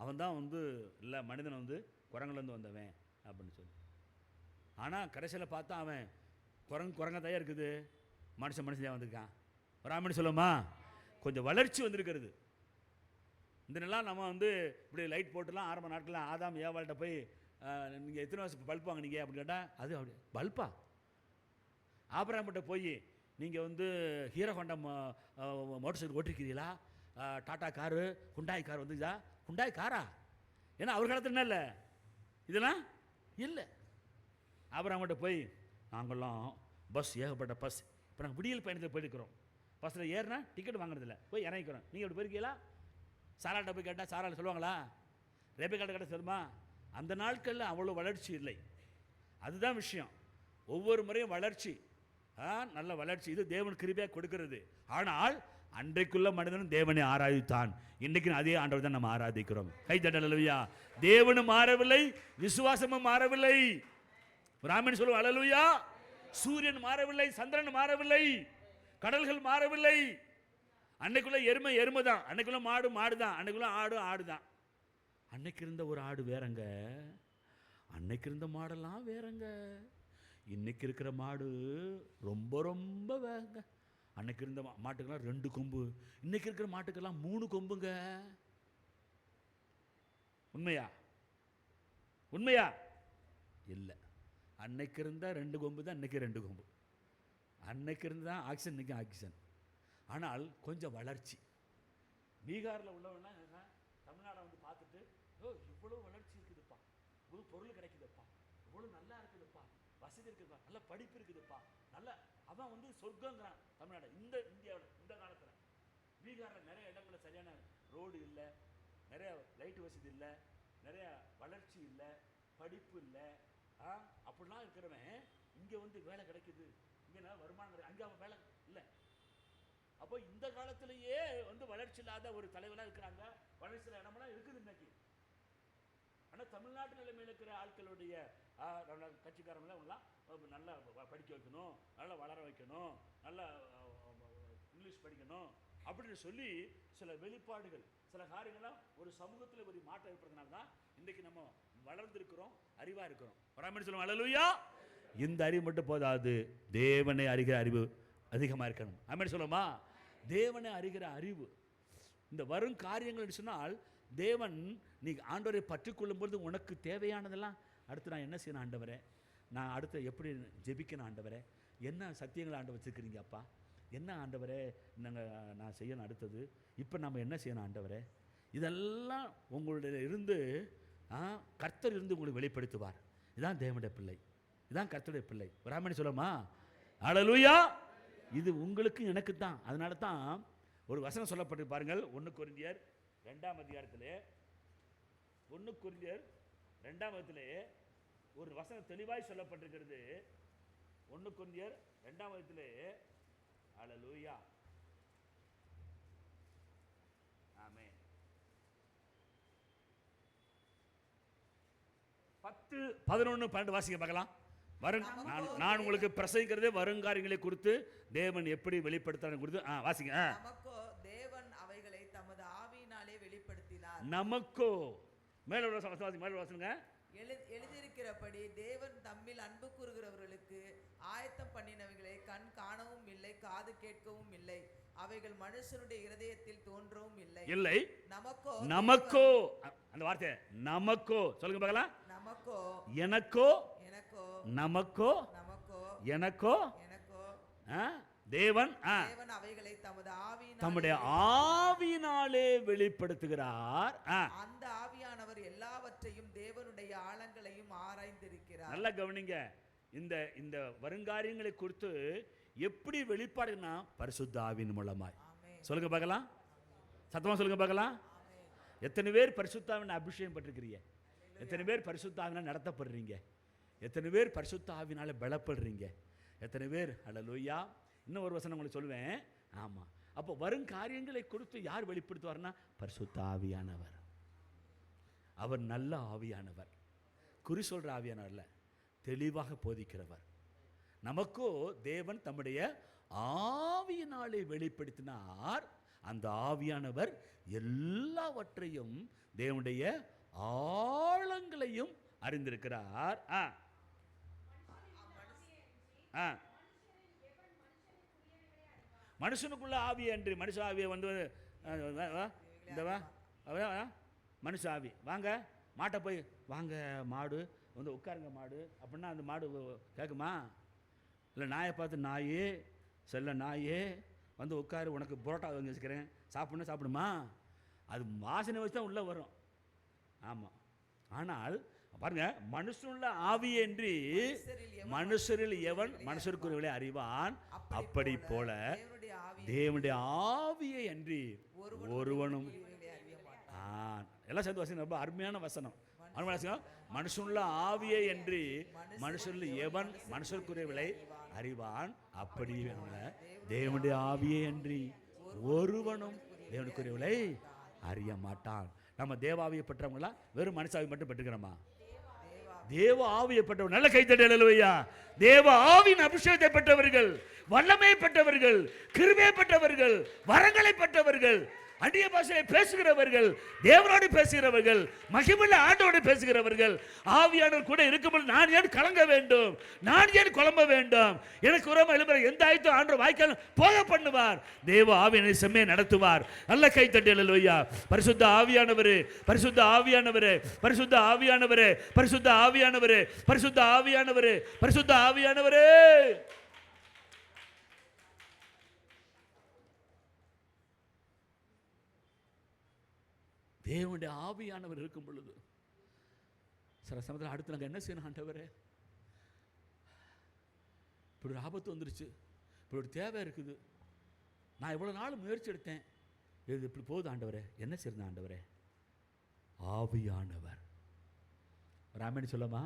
Speaker 1: அவன் தான் வந்து இல்லை மனிதன் வந்து குரங்குலேருந்து வந்தவன் அப்படின்னு சொல்லி. ஆனால் கடைசியில் பார்த்தா அவன் குரங்க தயா இருக்குது, மனுஷன் தான் வந்திருக்கான். ராமன் சொல்லுமா, கொஞ்சம் வளர்ச்சி வந்திருக்கிறது. இந்த நாளாக நம்ம வந்து இப்படி லைட் போட்டுலாம் ஆரம்ப நாட்கள்லாம் ஆதாம் ஏவாள்கிட்ட போய் நீங்கள் எத்தனை வருஷம் பல்ப் வாங்கினீங்க அப்படின்னு கேட்டால், அது அப்படி பல்பா? ஆபராம்கிட்ட போய் நீங்கள் வந்து ஹீரோ ஹோண்டா மோட்டர் சைக்கிள் ஓட்டிருக்கிறீங்களா, டாட்டா காரு, ஹுண்டாய் கார் வந்துச்சா? ஹுண்டாய் காரா? ஏன்னா அவர் காலத்தில் என்ன இல்லை, இதெல்லாம் இல்லை. ஆபராம்கிட்ட போய் நாங்கள்லாம் பஸ், ஏகப்பட்ட பஸ், இப்போ நாங்கள் விடியல் பயணத்தில் போயிருக்கிறோம், பஸ்ஸில் ஏறினா டிக்கெட் வாங்குறதில்ல, போய் இறங்கிக்கிறோம். நீங்கள் எப்படி போயிருக்கீங்களா? சாராட்ட போய் கேட்டால் சாரால் சொல்லுவாங்களா? ரேபேக்காட்ட கேட்ட சொல்லுமா? அந்த நாட்களில் அவ்வளோ வளர்ச்சி இல்லை. அதுதான் விஷயம். ஒவ்வொரு முறையும் வளர்ச்சி, நல்ல வளர்ச்சி, இது தேவன் கிருபையாக கொடுக்கிறது. ஆனால் அன்றைக்குள்ள மனிதனும் தேவனை ஆராதித்தான். இன்றைக்கு அதே ஆண்டவர் தான் நம்ம ஆராதிக்கிறோம். கை தட்டலுயா. தேவனும் மாறவில்லை, விசுவாசமும் மாறவில்லை. ராமன் சொல்லுவோம் அல்லேலூயா. சூரியன் மாறவில்லை, சந்திரன் மாறவில்லை, கடல்கள் மாறவில்லை. அன்னைக்குள்ள எருமை தான், அன்னைக்குள்ள மாடு தான், அன்னைக்குள்ள ஆடு தான். அன்னைக்கு இருந்த ஒரு ஆடு வேறங்க, அன்னைக்கு இருந்த மாடெல்லாம் வேறங்க. இன்னைக்கு இருக்கிற மாடு ரொம்ப ரொம்ப வேங்க. அன்னைக்கு இருந்த மாட்டுக்கெல்லாம் 2 கொம்பு, இன்னைக்கு இருக்கிற மாட்டுக்கெல்லாம் 3 கொம்புங்க. உண்மையா? உண்மையா? இல்லை. அன்னைக்கு இருந்தால் 2 கொம்பு தான், இன்னைக்கு 2 கொம்பு. அன்னைக்கு இருந்தால் ஆக்சிஜன், இன்னைக்கு ஆக்சிஜன். ஆனால் கொஞ்சம் வளர்ச்சி. பீகாரில் உள்ளவனா தமிழ்நாடை வந்து பார்த்துட்டு, இவ்வளோ வளர்ச்சி இருக்குதுப்பா, இவ்வளோ பொருள் கிடைக்குதுப்பா, இவ்வளோ நல்லா இருக்குதுப்பா, வசதி இருக்குதுப்பா, நல்ல படிப்பு இருக்குதுப்பா, நல்ல அவன் வந்து சொர்க்கங்கிறான் தமிழ்நாடு. இந்த இந்தியாவில் இந்த காலத்தில் பீகாரில் நிறைய இடங்களில் சரியான ரோடு இல்லை, நிறைய லைட் வசதி இல்லை, நிறைய வளர்ச்சி இல்லை, படிப்பு இல்லை. அப்படிலாம் இருக்கிறவன் இங்கே வந்து வேலை கிடைக்குது, இங்கே வருமானம் கிடையாது, அங்கே அவன் வேலை இல்லை. அப்போ இந்த காலத்திலேயே வந்து வளர்ச்சி இல்லாத ஒரு தலைவராக இருக்கிறாங்க. வளர்ச்சி இடமெல்லாம் இருக்குது இன்னைக்கு. ஆனால் தமிழ்நாட்டு நிலைமையில் இருக்கிற ஆட்களுடைய கட்சிக்காரங்களாம் நல்லா படிக்க வைக்கணும், நல்லா வளர வைக்கணும், நல்லா இங்கிலீஷ் படிக்கணும் அப்படின்னு சொல்லி சில வெளிப்பாடுகள், சில காரியங்கள்லாம் ஒரு சமூகத்தில் ஒரு மாற்றம் ஏற்படுறதுனால தான் இன்றைக்கு நம்ம வளர்ந்துருக்கிறோம், அறிவாக இருக்கிறோம். வராமல் சொல்லுவோம் அல்லேலூயா. இந்த அறிவு மட்டும் போதாது, தேவனை அறிகிற அறிவு அதிகமாக இருக்கணும். ஆமென் சொல்லுமா? தேவனை அறிகிற அறிவு. இந்த வரும் காரியங்கள் சொன்னால், தேவன் நீ ஆண்டவரை பற்றி கொள்ளும்போது உனக்கு தேவையானதெல்லாம், அடுத்து நான் என்ன செய்யணும் ஆண்டவரே, நான் அடுத்து எப்படி ஜெபிக்கணும் ஆண்டவரே, என்ன சத்தியங்களை ஆண்டு வச்சுருக்கிறீங்க அப்பா, என்ன ஆண்டவரே நான் செய்யணும் அடுத்தது, இப்போ நம்ம என்ன செய்யணும் ஆண்டவரே, இதெல்லாம் உங்களுடைய இருந்து கர்த்தர் இருந்து உங்களுக்கு வெளிப்படுத்துவார். இதுதான் தேவனுடைய பிள்ளை, இதுதான் கர்த்தருடைய பிள்ளை. ராமணி சொல்லுமா? அல்லேலூயா. இது உங்களுக்கு எனக்கு தான். அதனால தான் ஒரு வசனம் சொல்லப்பட்டு பாருங்கள், 1 கொரிந்தியர் 2ஆம் அதிகாரத்திலே, 1 கொரிந்தியர் 2ஆம் அதிகாரத்திலே ஒரு வசனம் தெளிவாய் சொல்லப்பட்டிருக்கிறது. 1 கொரிந்தியர் 2ஆம் அதிகாரத்திலே, அல்லேலூயா, ஆமென், 10, 11, 12 வாசிக்க பார்க்கலாம். நான் உங்களுக்கு பிரசங்கிக்கிறதே வருங்காரியங்களை குறித்து தேவன் எப்படி வெளிப்படுத்துறாரு குறித்து. வாசிங்க.
Speaker 3: நமக்கோ தேவன் அவைகளை தமது ஆவியினாலே வெளிப்படுத்தினார்.
Speaker 1: நமக்கோ மேல வாசிங்க.
Speaker 3: எழுதியிருக்கிறபடி தேவன் தம்மில் அன்பு கூறுகிறவர்களுக்கு ஆயத்தம் பண்ணினவைகளை கண் காணவும் இல்லை, காது கேட்கவும் இல்லை, அவைகள் மனுஷனுடைய இருதயத்தில் தோன்றவும் இல்லை.
Speaker 1: நமக்கோ அந்த வார்த்தை நமக்கோ சொல்லுங்க பார்க்கலாம்.
Speaker 3: நமக்கோ,
Speaker 1: எனக்கோ, நமக்கோ, எனக்கோ, தேவன்
Speaker 3: அவைகளை
Speaker 1: தம்முடைய ஆவியினாலே வெளிப்படுத்துகிறார்.
Speaker 3: அந்த ஆவியானவர் எல்லாவற்றையும் தேவனுடைய ஆழங்களையும் ஆராய்ந்திருக்கிறார்.
Speaker 1: நல்லா கவனிங்க. இந்த இந்த வருங்காரியங்களை குறித்து எப்படி வெளிப்பாடுனா பரிசுத்த ஆவியின் மூலமாய். சொல்லுங்க பார்க்கலாம், சத்தமா சொல்லுங்க பார்க்கலாம். எத்தனை பேர் பரிசுத்த ஆவியின் அபிஷேகம் பெற்றிருக்கிறீங்க? எத்தனை பேர் பரிசுத்த ஆவியினால் நடத்தப்படுறீங்க? எத்தனை பேர் பரிசுத்த ஆவியினால பலப்படுறீங்க? எத்தனை பேர் அல்லேலூயா இன்னும் ஒரு வசனம் உங்களுக்கு சொல்லுவேன். ஆமாம், அப்போ வரும் காரியங்களை குறித்து யார் வெளிப்படுத்துவார்னா பரிசுத்த ஆவியானவர். அவர் நல்ல ஆவியானவர், குறி சொல்கிற ஆவியானவர் அல்ல, தெளிவாக போதிக்கிறவர். நமக்கோ தேவன் தம்முடைய ஆவியினாலே வெளிப்படுத்தினார். அந்த ஆவியானவர் எல்லாவற்றையும் தேவனுடைய ஆழங்களையும் அறிந்திருக்கிறார். மனுஷனுக்குள்ள ஆவி என்று மனுஷ ஆவியை வந்து இந்த மனுஷ ஆவி வாங்க மாட்டை போய் வாங்க மாடு வந்து உட்காருங்க மாடு அப்படின்னா அந்த மாடு கேட்குமா? இல்லை நாயை பார்த்து நாயே செல்ல நாயே வந்து உட்காரு, உனக்கு புரோட்டா வாங்கி வச்சுக்கிறேன் சாப்பிட்ணும் சாப்பிடுமா? அது வாசனை வச்சு தான் உள்ளே வரும். ஆமாம், ஆனால் பாருங்க, மனுஷனுள்ள ஆவியின்றி மனுஷரில் எவன் மனுஷருக்குரியவளை அறிவான், அப்படி போல தேவனுடைய ஆவியை அன்றி ஒருவனும். எல்லாம் சேர்ந்து வசனம், ரொம்ப அருமையான வசனம். மனுஷனுள்ள ஆவியை அன்றி மனுஷரில் எவன் மனுஷருக்குரியவளை அறிவான், அப்படி தேவனுடைய ஆவியை அன்றி ஒருவனும் தேவனுக்குரியவளை அறிய மாட்டான். நம்ம தேவாவியை பெற்றவங்களா வெறும் மனுஷாவி மட்டும் பெற்றுக்கிறோமா? தேவ ஆவியை பெற்றவர் நல்ல கைத்தட்டல் அல்லேலூயா. தேவ ஆவியின் அபிஷேகத்தை பெற்றவர்கள், வல்லமை பெற்றவர்கள், கிருபை பெற்றவர்கள், வரங்களை பெற்றவர்கள், அந்நிய பாஷையை பேசுகிறவர்கள், தேவனோடு பேசுகிறவர்கள், மகிமையுள்ள ஆண்டோடு பேசுகிறவர்கள். ஆவியானவர் கூட இருக்கும்போது நான் ஏன் கலங்க வேண்டும், நான் ஏன் குழம்ப வேண்டும்? எனக்கு உரமா எழுப்புற எந்த ஆயத்தும் ஆண்டவர் வாய்க்கால் போக பண்ணுவார். தேவ ஆவியினை செம்மையை நடத்துவார். நல்ல கைத்தட்டல் அல்லேலூயா. பரிசுத்த ஆவியானவரே, பரிசுத்த ஆவியானவரே, பரிசுத்த ஆவியானவரே, பரிசுத்த ஆவியானவரே, பரிசுத்த ஆவியானவரே, பரிசுத்த ஆவியானவரே. தேவனுடைய ஆவியானவர் இருக்கும் பொழுது சில சமயத்தில் அடுத்து நாங்கள் என்ன செய்யணும்? ஆண்டவரே, இப்படி ஒரு ஆபத்து வந்துருச்சு, இப்படி ஒரு தேவை இருக்குது, நான் இவ்வளோ நாள் முயற்சி எடுத்தேன், இது இப்படி போகுது ஆண்டவரே, என்ன செய்யணும் ஆண்டவரே? ஆவியானவர் ராமன் சொல்லமா?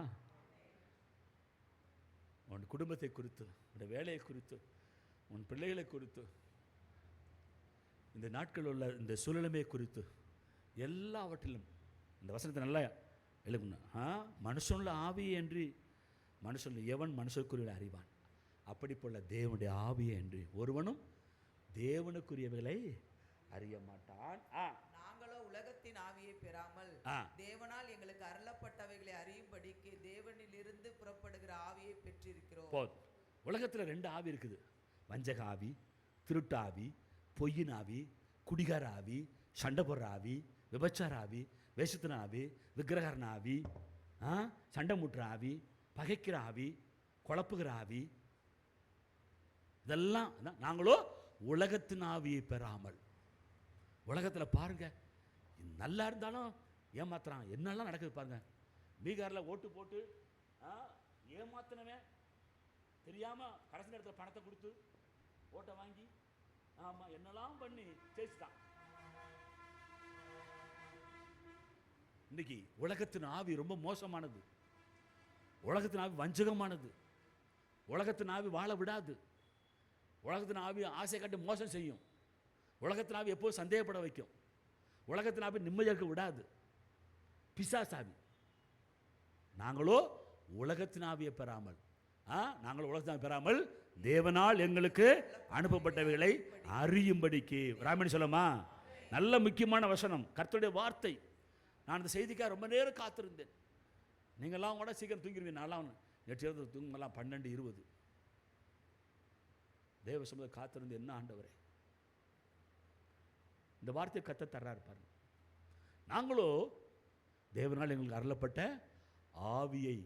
Speaker 1: உன் குடும்பத்தை குறித்து, உன் வேலையை குறித்து, உன் பிள்ளைகளை குறித்து, இந்த நாட்கள் உள்ள இந்த சூழ்நிலைமை குறித்து எல்லாவற்றிலும் இந்த வசனத்தை நல்லா எழுக்கணும். மனுஷனுள்ள ஆவியை என்று மனுஷன் எவன் மனுஷனுக்குரிய அறிவான், அப்படி போல தேவனுடைய ஆவியை என்று ஒருவனும் தேவனுக்குரியவைகளை அறிய மாட்டான்.
Speaker 3: நாங்களோ உலகத்தின் ஆவியை பெறாமல் தேவனால் எங்களுக்கு அருளப்பட்டவைகளை அறியும்படிக்கு தேவனில் இருந்து புறப்படுகிற ஆவியை பெற்றிருக்கிறோம்.
Speaker 1: போதும். உலகத்தில் 2 ஆவி இருக்குது, வஞ்சக ஆவி, திருட்டு ஆவி, பொய்யின் ஆவி, குடிகார ஆவி, சண்டை போடுற ஆவி, விபச்சார ஆவி, வேஷத்தின ஆவி, விக்கிரகரண ஆவி, சண்டை மூட்டுற ஆவி, பகைக்கிற ஆவி, குழப்புகிற ஆவி. இதெல்லாம் நாங்களோ உலகத்தின் ஆவியை பெறாமல். உலகத்தில் பாருங்க, நல்லா இருந்தாலும் ஏமாத்துறான், என்னெல்லாம் நடக்குது பாருங்க. பீகாரில் ஓட்டு போட்டு ஏமாத்தினவன் தெரியாம கடைசி நேரத்தில் பணத்தை கொடுத்து ஓட்டை வாங்கி ஆமாம் என்னெல்லாம் பண்ணி ஜெயிச்சுட்டான். இன்னைக்கு உலகத்தின் ஆவி ரொம்ப மோசமானது. உலகத்தின் ஆவி வஞ்சகமானது. உலகத்தின் ஆவி வாழ விடாது. உலகத்தின் ஆவி ஆசை காட்டி மோசம் செய்யும். உலகத்தின் ஆவி எப்போதும் சந்தேகப்பட வைக்கும். உலகத்தின் ஆவி நிம்மதியாக விடாது. பிசாசாவி. நாங்களோ உலகத்தின் ஆவியை பெறாமல் நாங்கள் உலகத்தின் பெறாமல் தேவனால் எங்களுக்கு அனுப்பப்பட்டவைகளை அறியும்படிக்கு. ராமன் சொல்லமா? நல்ல முக்கியமான வசனம், கர்த்தருடைய வார்த்தை. நான் இந்த செய்திக்காக ரொம்ப நேரம் காத்திருந்தேன். நீங்கள்லாம் கூட சீக்கிரம் தூங்கிடுவீங்க. நான்லாம் நேற்று தூங்கலாம் 12:20 தேவ சமூகத்தை காத்திருந்து. என்ன ஆண்டவரே, இந்த வார்த்தையை கத்த தர்றாரு பாருங்க. நாங்களோ தேவனால் எங்களுக்கு அருளப்பட்ட ஆவியை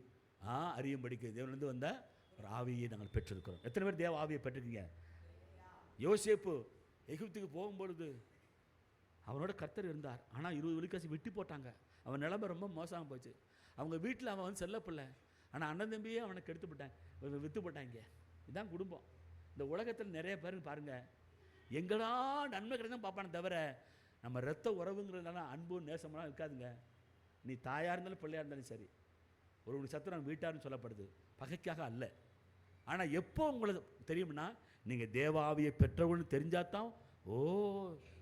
Speaker 1: அறியும்படிக்கு தேவனிலிருந்து வந்த ஒரு ஆவியை நாங்கள் பெற்றிருக்கிறோம். எத்தனை பேர் தேவ ஆவியை பெற்றிருக்கீங்க? யோசேப்பு எகிப்துக்கு போகும்பொழுது அவனோட கர்த்தர் இருந்தார். ஆனால் 20 விழுக்காசி விட்டு போட்டாங்க. அவன் நிலைமை ரொம்ப மோசமாக போச்சு. அவங்க வீட்டில் அவன் வந்து செல்ல பிள்ளை, ஆனால் அண்ணன் தம்பியே அவனை கெடுத்து போட்டான், விற்று போட்டாங்க. இதுதான் குடும்பம். இந்த உலகத்தில் நிறைய பேர் பாருங்கள், எங்கடா நன்மை கிடைக்கும் பார்ப்பானே தவிர நம்ம ரத்த உறவுங்கிறதுனால அன்பு நேசமெல்லாம் இருக்காதுங்க. நீ தாயாக இருந்தாலும் பிள்ளையாக இருந்தாலும் சரி, ஒரு சத்துரு வீட்டார்னு சொல்லப்படுது, பகைக்காக அல்ல. ஆனால் எப்போ உங்களுக்கு தெரியும்னா, நீங்கள் தேவ ஆவியை பெற்றவன்னு தெரிஞ்சாதான், ஓ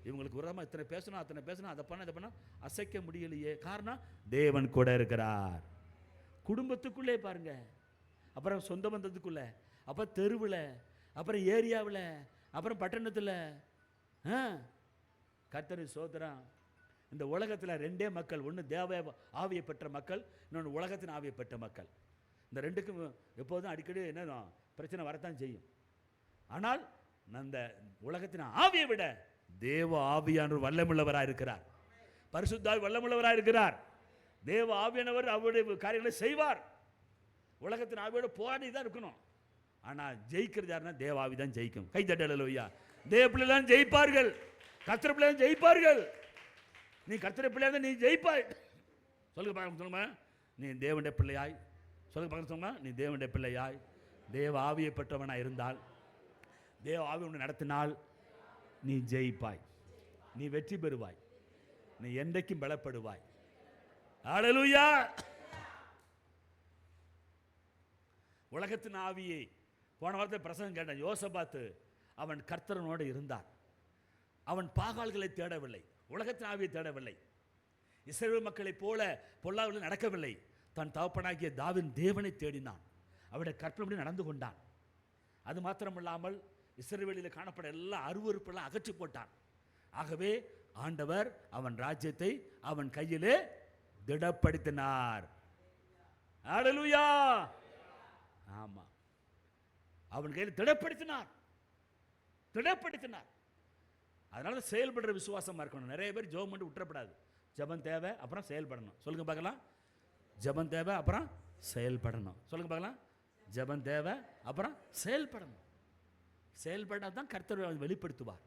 Speaker 1: இவங்களுக்கு விரோதமாக இத்தனை பேசணும் அத்தனை பேசணும், அதை பண்ண இதை பண்ண அசைக்க முடியலையே. காரணம் தேவன் கூட இருக்கிறார். குடும்பத்துக்குள்ளே பாருங்க, அப்புறம் சொந்த பந்தத்துக்குள்ள, அப்புறம் தெருவில், அப்புறம் ஏரியாவில், அப்புறம் பட்டணத்தில். கர்த்தர் சோதரம். இந்த உலகத்தில் ரெண்டே மக்கள், ஒன்று தேவ ஆவியை பெற்ற மக்கள், இன்னொன்று உலகத்தின் ஆவியை பெற்ற மக்கள். இந்த ரெண்டுக்கும் எப்போதும் அடிக்கடி என்ன பிரச்சனை வரத்தான் செய்யும். ஆனால் அந்த உலகத்தின் ஆவியை விட தேவ ஆவியானவர் வல்லமுள்ளவராக இருக்கிறார். பரிசுத்த ஆவி வல்லமுள்ளவராக இருக்கிறார். தேவ ஆவியானவர் அவருடைய காரியங்களை செய்வார். உலகத்தின் ஆவியோட போராடி தான் இருக்கணும். ஆனால் ஜெயிக்கிறது யாருன்னா தேவ ஆவி தான் ஜெயிக்கும். கை தட்டலையா? தேவ பிள்ளைதான் ஜெயிப்பார்கள், கர்த்தர் பிள்ளைதான் ஜெயிப்பார்கள். நீ கர்த்தர் பிள்ளையா நீ ஜெயிப்பாய். சொல்லுங்க பார்க்க சொல்லுங்க, நீ தேவனுடைய பிள்ளையாய். சொல்லுங்க பார்க்க சொல்லுங்க, நீ தேவனுடைய பிள்ளையாய் தேவ ஆவியை பெற்றவனாக இருந்தால், தேவ ஆவி உன்னை நடத்தினால் நீ ஜெயிப்பாய், நீ வெற்றி பெறுவாய், நீ என்றைக்கும் பலப்படுவாய். ஹல்லேலூயா. உலகத்தின் ஆவியை போன வாரத்தை பிரசங்கம் கேட்டேன். யோசபாத்து அவன் கர்த்தரனோடு இருந்தான். அவன் பாகால்களை தேடவில்லை, உலகத்தின் ஆவியை தேடவில்லை, இஸ்ரவேல் மக்களைப் போல பொல்லாதவர்கள் நடக்கவில்லை. தன் தகப்பனாகிய தாவீதின் தேவனை தேடினான், அவருடைய கற்பனைப்படி நடந்து கொண்டான். அது மாத்திரமில்லாமல் இஸ்ரவேலில் காணப்பட எல்லா அருவருப்பெல்லாம் அகற்றி போட்டான். ஆகவே ஆண்டவர் அவன் ராஜ்யத்தை அவன் கையிலே திடப்படுத்தினார். ஹல்லேலூயா. ஆமா, அவன் கையில் திடப்படுத்தினார். அதனால செயல்படுற விசுவாசமா இருக்கணும். நிறைய பேர் ஜெபம் பண்ணி விட்டுறப்படாது. ஜெபம் தேவை, அப்புறம் செயல்படணும். சொல்லுங்க பார்க்கலாம். ஜெபம் தேவை, அப்புறம் செயல்படணும். சொல்லுங்க பார்க்கலாம். ஜெபம் தேவை, அப்புறம் செயல்படணும். செயல்படாதான் தான் கர்த்தர் வெளிப்படுத்துவார்.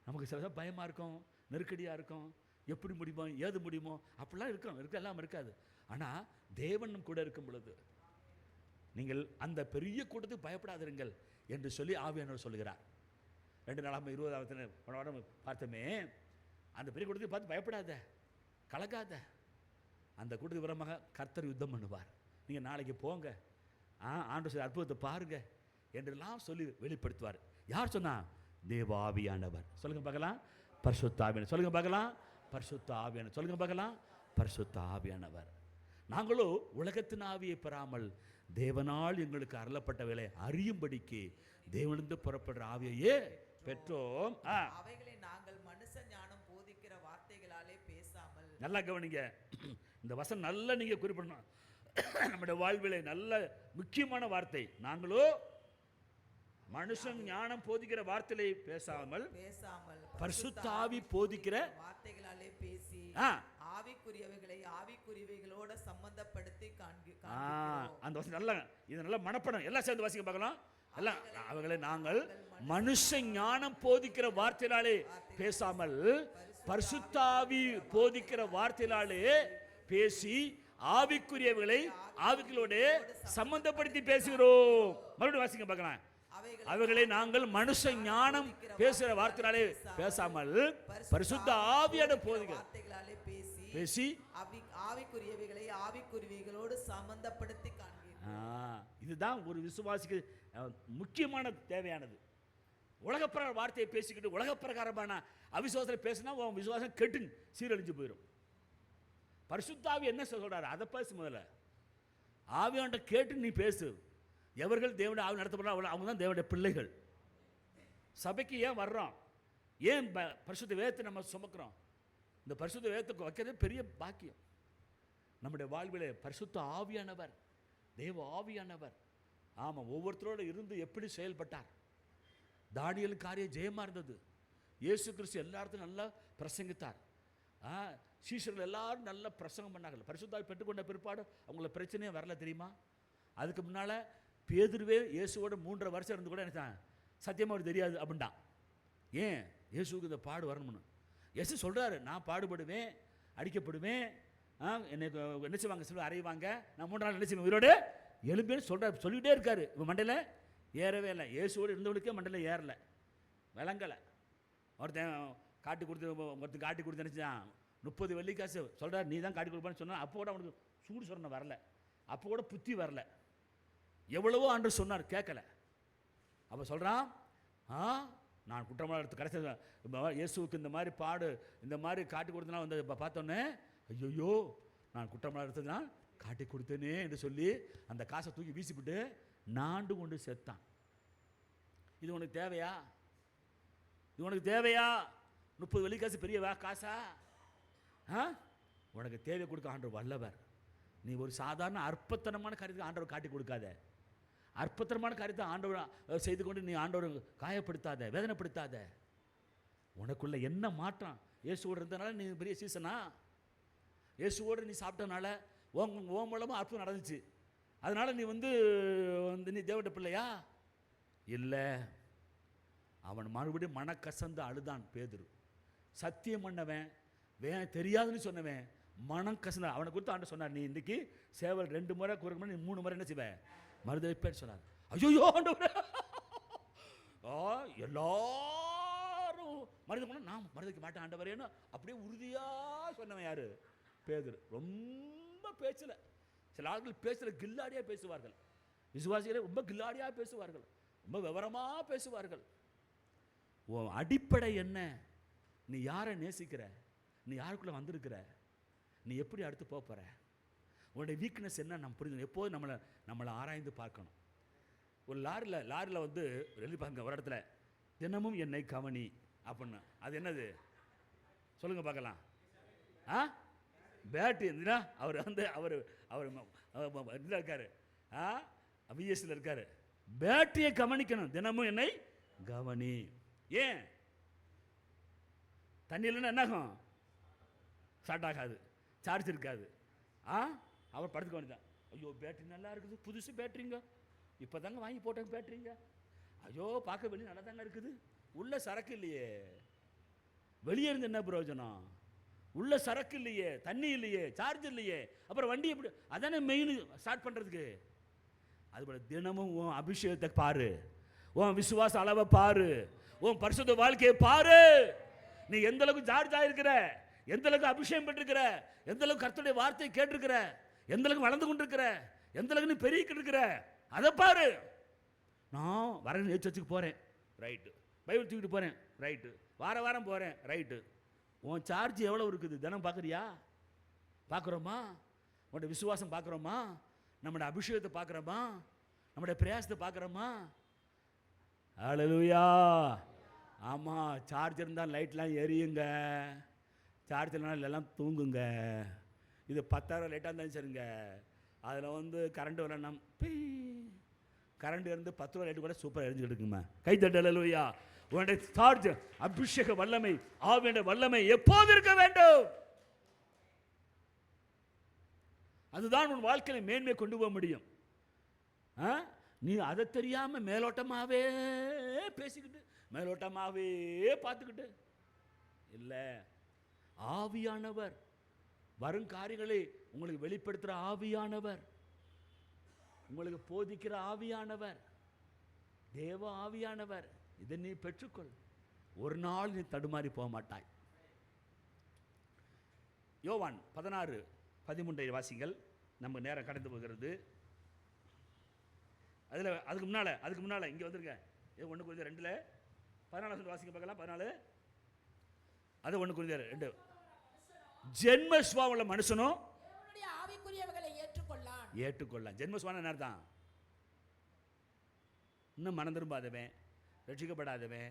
Speaker 1: நமக்கு சில பயமா இருக்கும், நெருக்கடியா இருக்கும், எப்படி முடியுமோ ஏது முடியுமோ அப்படிலாம் இருக்கும், எல்லாம் இருக்காது. ஆனால் தேவன் கூட இருக்கும் பொழுது நீங்கள் அந்த பெரிய கூட்டத்துக்கு பயப்படாதிருங்கள் என்று சொல்லி ஆவியானவர் சொல்லுகிறார். 2 நாளாக 20 பார்த்தோமே, அந்த பெரிய கூட்டத்துக்கு பார்த்து பயப்படாத, கலக்காத. அந்த கூட்டத்துக்கு விவரமாக கர்த்தர் யுத்தம் பண்ணுவார். நீங்கள் நாளைக்கு போங்க, ஆண்டவர் செய்த அற்புதத்தை பாருங்க என்றெல்லாம் சொல்லி வெளிப்படுத்துவார். யார் சொன்னா? தேவ ஆவியானவர். சொல்லுங்க பார்க்கலாம். பரிசுத்த ஆவியானவர். சொல்லுங்க பார்க்கலாம். பரிசுத்த ஆவியானவர். சொல்லுங்க பார்க்கலாம். பரிசுத்த ஆவியானவர். நாங்களோ உலகத்தின் ஆவியை பெறாமல் தேவனால் எங்களுக்கு அருளப்பட்ட வேலை அறியும்படிக்கு தேவனிலிருந்து புறப்படுற ஆவியையே பெற்றோம்.
Speaker 3: அவைகளை நாங்கள் மனுஷ ஞானம் போதிக்கிற வார்த்தைகளாலே பேசாமல். நல்லா
Speaker 1: கவனிங்க, இந்த வசனம் நல்லா நீங்க குறிப்பிடணும். நம்முடைய வாழ்விலே நல்ல முக்கியமான வார்த்தை. நாங்களோ மனுஷன் ஞானம் போதிக்கிற வார்த்தையை பேசாமல் பரிசுத்த ஆவி போதிக்கிற
Speaker 3: வார்த்தைகளாலே பேசி ஆவிக்குரியவைகளை ஆவிக்குரியவைகளோட சம்பந்தப்படுத்தி
Speaker 1: அந்த வசனம் நல்லா, இது நல்லா மனப்படம். எல்லாம் சேர்ந்து வாசிக்க பார்க்கலாம். எல்லாம் அவர்களை நாங்கள் மனுஷ ஞானம் போதிக்கிற வார்த்தையினாலே பேசாமல் பரிசுத்த ஆவி போதிக்கிற வார்த்தையினாலே பேசி ஆவிக்குரியவைகளை ஆவிகளோட சம்பந்தப்படுத்தி பேசுகிறோம். மறுபடியும் வாசிக்க பார்க்கலாம். அவைகளை நாங்கள் மனுஷ ஞானம் பேசுகிற வார்த்தையாலே பேசாமல் பரிசுத்த ஆவியான போதிகளாலே பேசி
Speaker 3: ஆவிக்குரியவைகளை ஆவிக்குரியவைகளோடு சம்பந்தப்படுத்தி காண்கிறோம்.
Speaker 1: இதுதான் ஒரு விசுவாசிக்கு முக்கியமான தேவையானது. உலகப்பிரகார வார்த்தையை பேசிக்கிட்டு உலகப்பிரகாரமான அவிசுவாசத்தை பேசினா உன் விசுவாசம் கெட்டு சீரழிஞ்சு போயிடும். பரிசுத்த ஆவி என்ன சொல்றாரு அதை பேசு. முதல்ல ஆவியாண்ட கேட்டு நீ பேசு. எவர்கள் தேவனுடைய ஆவி நடத்தப்படுறாங்க அவங்க தான் தேவனுடைய பிள்ளைகள். சபைக்கு ஏன் வர்றோம்? ஏன் பரிசுத்த வேதத்தை நம்ம சுமக்கிறோம்? இந்த பரிசுத்த வேதத்தை வைக்கிறது பெரிய பாக்கியம். நம்முடைய வாழ்விலே பரிசுத்த ஆவியானவர், தேவ ஆவியானவர் ஆமாம் ஒவ்வொருத்தரோடு இருந்து எப்படி செயல்பட்டார். தானியேல் காரியம் ஜெயமாக இருந்தது. இயேசு கிறிஸ்து எல்லா இடத்துலையும் நல்லா பிரசங்கித்தார். சீஷர்கள் எல்லாரும் நல்லா பிரசங்கம் பண்ணார்கள். பரிசுத்த ஆவி பெற்றுக்கொண்ட பிற்பாடு அவங்கள பிரச்சனையே வரல தெரியுமா? அதுக்கு முன்னால் பேதுருவே இயேசுவோட 3.5 வருஷம் இருந்து கூட என்ன சத்தியமாக அவர் தெரியாது அப்படின்ட்டான். ஏன்? இயேசுக்கு இந்த பாடு வரணும்னு. இயேசு சொல்கிறாரு, நான் பாடுபடுவேன், அடிக்கப்படுவேன், என்னை என்ன செய்வாங்க சொல்லி அறைவாங்க, நான் 3 நாள் என்ன செய்வேன் உயிரோடு எழுப்பேன்னு சொல்கிறார். சொல்லிகிட்டே இருக்காரு. இப்போ மண்டையில் ஏறவே இல்லை. இயேசுவோடு இருந்தவனுக்கே மண்டையில் ஏறலை, விளங்கலை. ஒருத்தன் காட்டி கொடுத்து நினச்சான் 30 வெள்ளிக்காசு சொல்கிறார், நீ தான் காட்டி கொடுப்பான்னு சொன்னால் அப்போ கூட அவனுக்கு சூடு சொன்ன வரல, அப்போ கூட புத்தி வரல. எவ்வளவோ ஆண்டு சொன்னார், கேட்கல. அப்போ சொல்கிறான், நான் குற்றமாக எடுத்து கடைசி இயேசுவுக்கு இந்த மாதிரி இந்த மாதிரி காட்டி கொடுத்தனா வந்து பார்த்தோன்னே, ஐயோ நான் குற்றமாக எடுத்ததுனால் காட்டி கொடுத்தேனே என்று சொல்லி அந்த காசை தூக்கி வீசிவிட்டு நாண்டு கொண்டு செத்தான். இது உனக்கு தேவையா? இது உனக்கு தேவையா? 30 வெள்ளிக்காசு பெரிய காசா? உனக்கு தேவை கொடுக்க ஆண்டவர் வல்லவர். நீ ஒரு சாதாரண அற்பத்தனமான காரியத்தை ஆண்டவர் காட்டி கொடுக்காத. அற்பத்தனமான காரியத்தை ஆண்டவர் செய்து கொண்டு நீ ஆண்டவர் காயப்படுத்தாத, வேதனைப்படுத்தாத. உனக்குள்ள என்ன மாற்றம்? இயேசுவோடு இருந்தனால நீ பெரிய சீசனா? இயேசுவோடு நீ சாப்பிட்டனால ஓ மூலமாக அற்புதம் நடந்துச்சு, அதனால் நீ நீ தேவனுடைய பிள்ளையா? இல்லை. அவன் மறுபடியும் மனக்கசந்து அழுதான் பேதுரு. சத்தியம் பண்ணவன் தெரியாதுன்னு சொன்னவன் மனம் கசந்த அவனை குறித்து ஆண்டு சொன்னார், நீ இன்றைக்கி சேவல் 2 முறை கூறுக்கு நீ 3 முறை என்ன செய்வேன்? மறுதளிப்பேன்னு சொன்னார். ஐயோ ஆண்டவரே, எல்லாரும் மறுதளிக்க போனால் நான் மறுதளிக்க மாட்டேன் ஆண்டவரேன்னு அப்படியே உறுதியாக சொன்னவன் யாரு? பேதுரு. ரொம்ப பேச்சில், சில ஆட்கள் பேச்சில் கில்லாடியாக பேசுவார்கள். விசுவாசிகளே ரொம்ப கில்லாடியாக பேசுவார்கள், ரொம்ப விவரமாக பேசுவார்கள். உன் அடிப்படை என்ன? நீ யாரை நேசிக்கிற? நீ யாருக்குள்ளே வந்திருக்கிற? நீ எப்படி அடுத்து போகிற? உன்னுடைய வீக்னஸ் என்ன நம்ம புரிஞ்சு எப்போது நம்மளை ஆராய்ந்து பார்க்கணும். ஒரு லாரியில் எழுதி பாருங்க ஒரு இடத்துல, தினமும் என்னை கவனி அப்படின்னு. அது என்னது சொல்லுங்க பார்க்கலாம். பேட்டு இருந்துன்னா அவர் இதில் இருக்காரு, விஎஸ்சியில் இருக்காரு. பேட்டரியை கவனிக்கணும், தினமும் என்னை கவனி. ஏன்? தண்ணி இல்லைன்னா என்னாகும்? ஸ்டார்ட் ஆகாது, சார்ஜ் இருக்காது. அவர் படுத்துக்க வேண்டியதான். ஐயோ பேட்டரி நல்லா இருக்குது, புதுசு பேட்டரிங்க, இப்போ தாங்க வாங்கி போட்டேங்க பேட்டரிங்க. ஐயோ பார்க்க வெளியே நல்லா தாங்க இருக்குது, உள்ள சரக்கு இல்லையே. வெளியே இருந்து என்ன பிரயோஜனம்? உள்ள சரக்கு இல்லையே, தண்ணி இல்லையே, சார்ஜ் இல்லையே, அப்புறம் வண்டி எப்படி? அதானே மெயின் ஸ்டார்ட் பண்ணுறதுக்கு. அதுபோல் தினமும் உன் அபிஷேகத்தை பாரு, உன் விசுவாச அளவை பாரு, உன் பரிசுத்த வாழ்க்கையை பாரு. நீ எந்த அளவுக்கு சார்ஜ் ஆகிருக்கிற, எந்த அளவுக்கு அபிஷேகம் பெற்றிருக்கிற, எந்த அளவுக்கு கர்த்தருடைய வார்த்தையை கேட்டிருக்கிற, எந்த அளவுக்கு வளர்ந்து கொண்டிருக்கிற, எந்த அளவுக்கு நீ பெருகிக்கிட்டு இருக்கிற, அதை பாரு. நான் வர சர்ச்சுக்கு போகிறேன், ரைட்டு. பைபிள் தூக்கிட்டு போகிறேன், ரைட்டு. வாரம் போகிறேன், ரைட்டு. உன் சார்ஜ் எவ்வளோ இருக்குது? தினம் பார்க்குறியா? பார்க்குறோமா? உன்னோட விசுவாசம் பார்க்குறோமா? நம்மளோட அபிஷேகத்தை பார்க்குறோமா? நம்முடைய பிரயாசத்தை பார்க்குறோமா? ஹல்லேலூயா. ஆமாம், சார்ஜ் இருந்தால் லைட்லாம் எரியுங்க, சார்ஜ் இல்லைனாலும் எல்லாம் தூங்குங்க. இது 10,000 லைட்டாக இருந்தாலும் சரிங்க, அதில் கரண்ட் வரலாம், கரண்ட் இருந்து 10 ரூபா லைட்டு கூட சூப்பராக எரிஞ்சுக்கிட்டு இருக்குமா? கைத்தட்டு. ஹல்லேலூயா. உன்னுடைய சார்ஜ், அபிஷேக வல்லமை, ஆவியான வல்லமை எப்போது இருக்க வேண்டும்? அதுதான் உன் வாழ்க்கையில மேன்மை கொண்டு போக முடியும். நீ அதை தெரியாமல் மேலோட்டமாகவே பேசிக்கிட்டு, மேலோட்டமாகவே பார்த்துக்கிட்டு இல்லை. ஆவியானவர் வரும் காரியங்களை உங்களுக்கு வெளிப்படுத்துகிற ஆவியானவர், உங்களுக்கு போதிக்கிற ஆவியானவர், தேவ ஆவியானவர். இதை நீ பெற்றுக்கொள், ஒரு நாள் நீ தடுமாறி போக மாட்டாய். யோவான் 16:13 வாசிங்கள். நம்ம நேரம் கடந்து போகிறது. அதுக்கு முன்னால் இங்கே வந்துருங்க. 1 Corinthians 2:14 வாசிக்க பார்க்கலாம். 14 அது 1 Corinthians 2. ஜென்ம சுபாவம் உள்ள மனுஷனும்
Speaker 4: ஆவிக்குரியவைகளை
Speaker 1: ஏற்றுக்கொள்ளலாம். ஜென்ம சுபாவம் என்ன அர்த்தம்? இன்னும் மனம் திரும்பாதவன், ரட்சிக்கப்படாதவன்,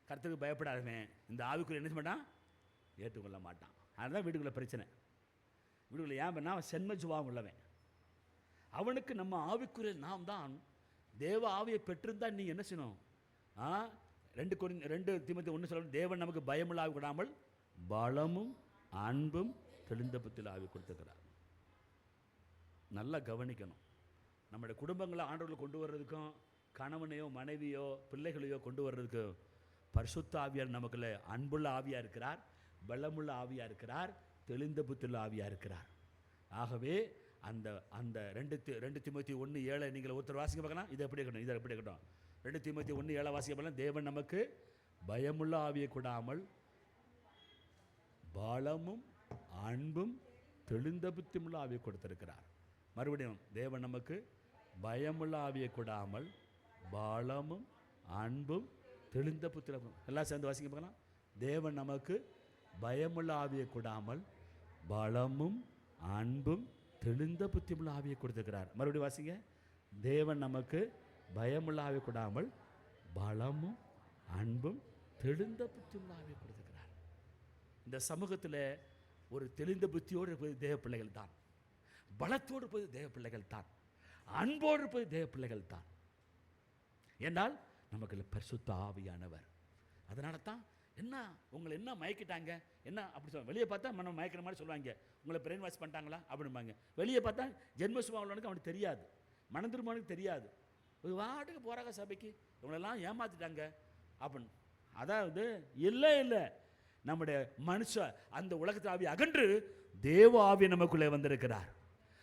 Speaker 1: கர்த்தருக்கு பயப்படாதவன் இந்த ஆவிக்குரிய என்ன மாட்டான்? ஏற்றுக்கொள்ள மாட்டான். அதுதான் வீட்டுக்குள்ள பிரச்சனை. வீட்டுக்குள்ள ஏன் பண்ணா அவன் சென்ம சுபாவம் உள்ளவன். அவனுக்கு நம்ம ஆவிக்குரிய நாம் தான் தேவ ஆவியை பெற்றிருந்தால் நீ என்ன செய்யணும்? 2 தீமோத்தேயு 1 சொல்ல, தேவன் நமக்கு பயமுள்ள ஆவி கொடாமல் பலமும் அன்பும் தெளிந்த புத்தியில் ஆவி கொடுத்துக்கிறார். நல்லா கவனிக்கணும். நம்முடைய குடும்பங்களை ஆண்டவர்களை கொண்டு வர்றதுக்கும், கணவனையோ மனைவியோ பிள்ளைகளையோ கொண்டு வர்றதுக்கு பரிசுத்த ஆவியார் நமக்குள்ள அன்புள்ள ஆவியாக இருக்கிறார், பலமுள்ள ஆவியாக இருக்கிறார், தெளிந்த புத்தியுள்ள ஆவியாக இருக்கிறார். ஆகவே அந்த 2 தீமோத்தேயு 1:7 நீங்கள் ஒருத்தர் வாசிக்க பார்க்கலாம். இதை எப்படி இருக்கட்டும், 2 தீமோத்தேயு 1:7 வாசிக்க பார்க்கலாம். தேவன் நமக்கு பயமுள்ள ஆவியை கொடாமல் பலமும் அன்பும் தெளிந்த புத்தியுள்ள ஆவியை கொடுத்திருக்கிறார். மறுபடியும் தேவன் நமக்கு பயமுள்ள ஆவியை கொடாமல் பலமும் அன்பும் தெளிந்த புத்திரமும். எல்லாம் சேர்ந்து வாசிக்க பார்க்கலாம். தேவன் நமக்கு பயமுள்ள ஆவியை கொடாமல் பலமும் அன்பும் தெளிந்த புத்தியுள்ள ஆவியை கொடுத்துக்கிறார். மறுபடியும் வாசிங்க. தேவன் நமக்கு பயமுள்ள ஆவியை கொடாமல் பலமும் அன்பும் தெளிந்த புத்தியுள்ள ஆவியை கொடுத்துக்கிறார். இந்த சமூகத்தில் ஒரு தெளிந்த புத்தியோடு இருப்பது தேவ பிள்ளைகள் தான், பலத்தோடு இருப்பது தேவ பிள்ளைகள் தான், அன்போடு இருப்பது தேவ பிள்ளைகள் தான். என்றால் நமக்கு பரிசுத்த ஆவியானவர். அதனால தான் என்ன உங்களை என்ன மயக்கிட்டாங்க என்ன அப்படி சொல்ல, வெளியே பார்த்தா நம்ம மயக்கிற மாதிரி சொல்லுவாங்க, உங்களை பிரெயின் வாஷ் பண்ணிட்டாங்களா அப்படிம்பாங்க. வெளியே பார்த்தா ஜென்மசுபாவனுக்கு அவனுக்கு தெரியாது, மனந்திருமானுக்கு தெரியாது, ஒரு வாட்டுக்கு போறாங்க சபைக்கு, இவங்களெல்லாம் ஏமாத்திட்டாங்க அப்படின்னு. அதாவது இல்லை இல்லை, நம்முடைய மனுஷ அந்த உலகத்து ஆவி அகன்று தேவ ஆவி நமக்குள்ளே வந்திருக்கிறார்.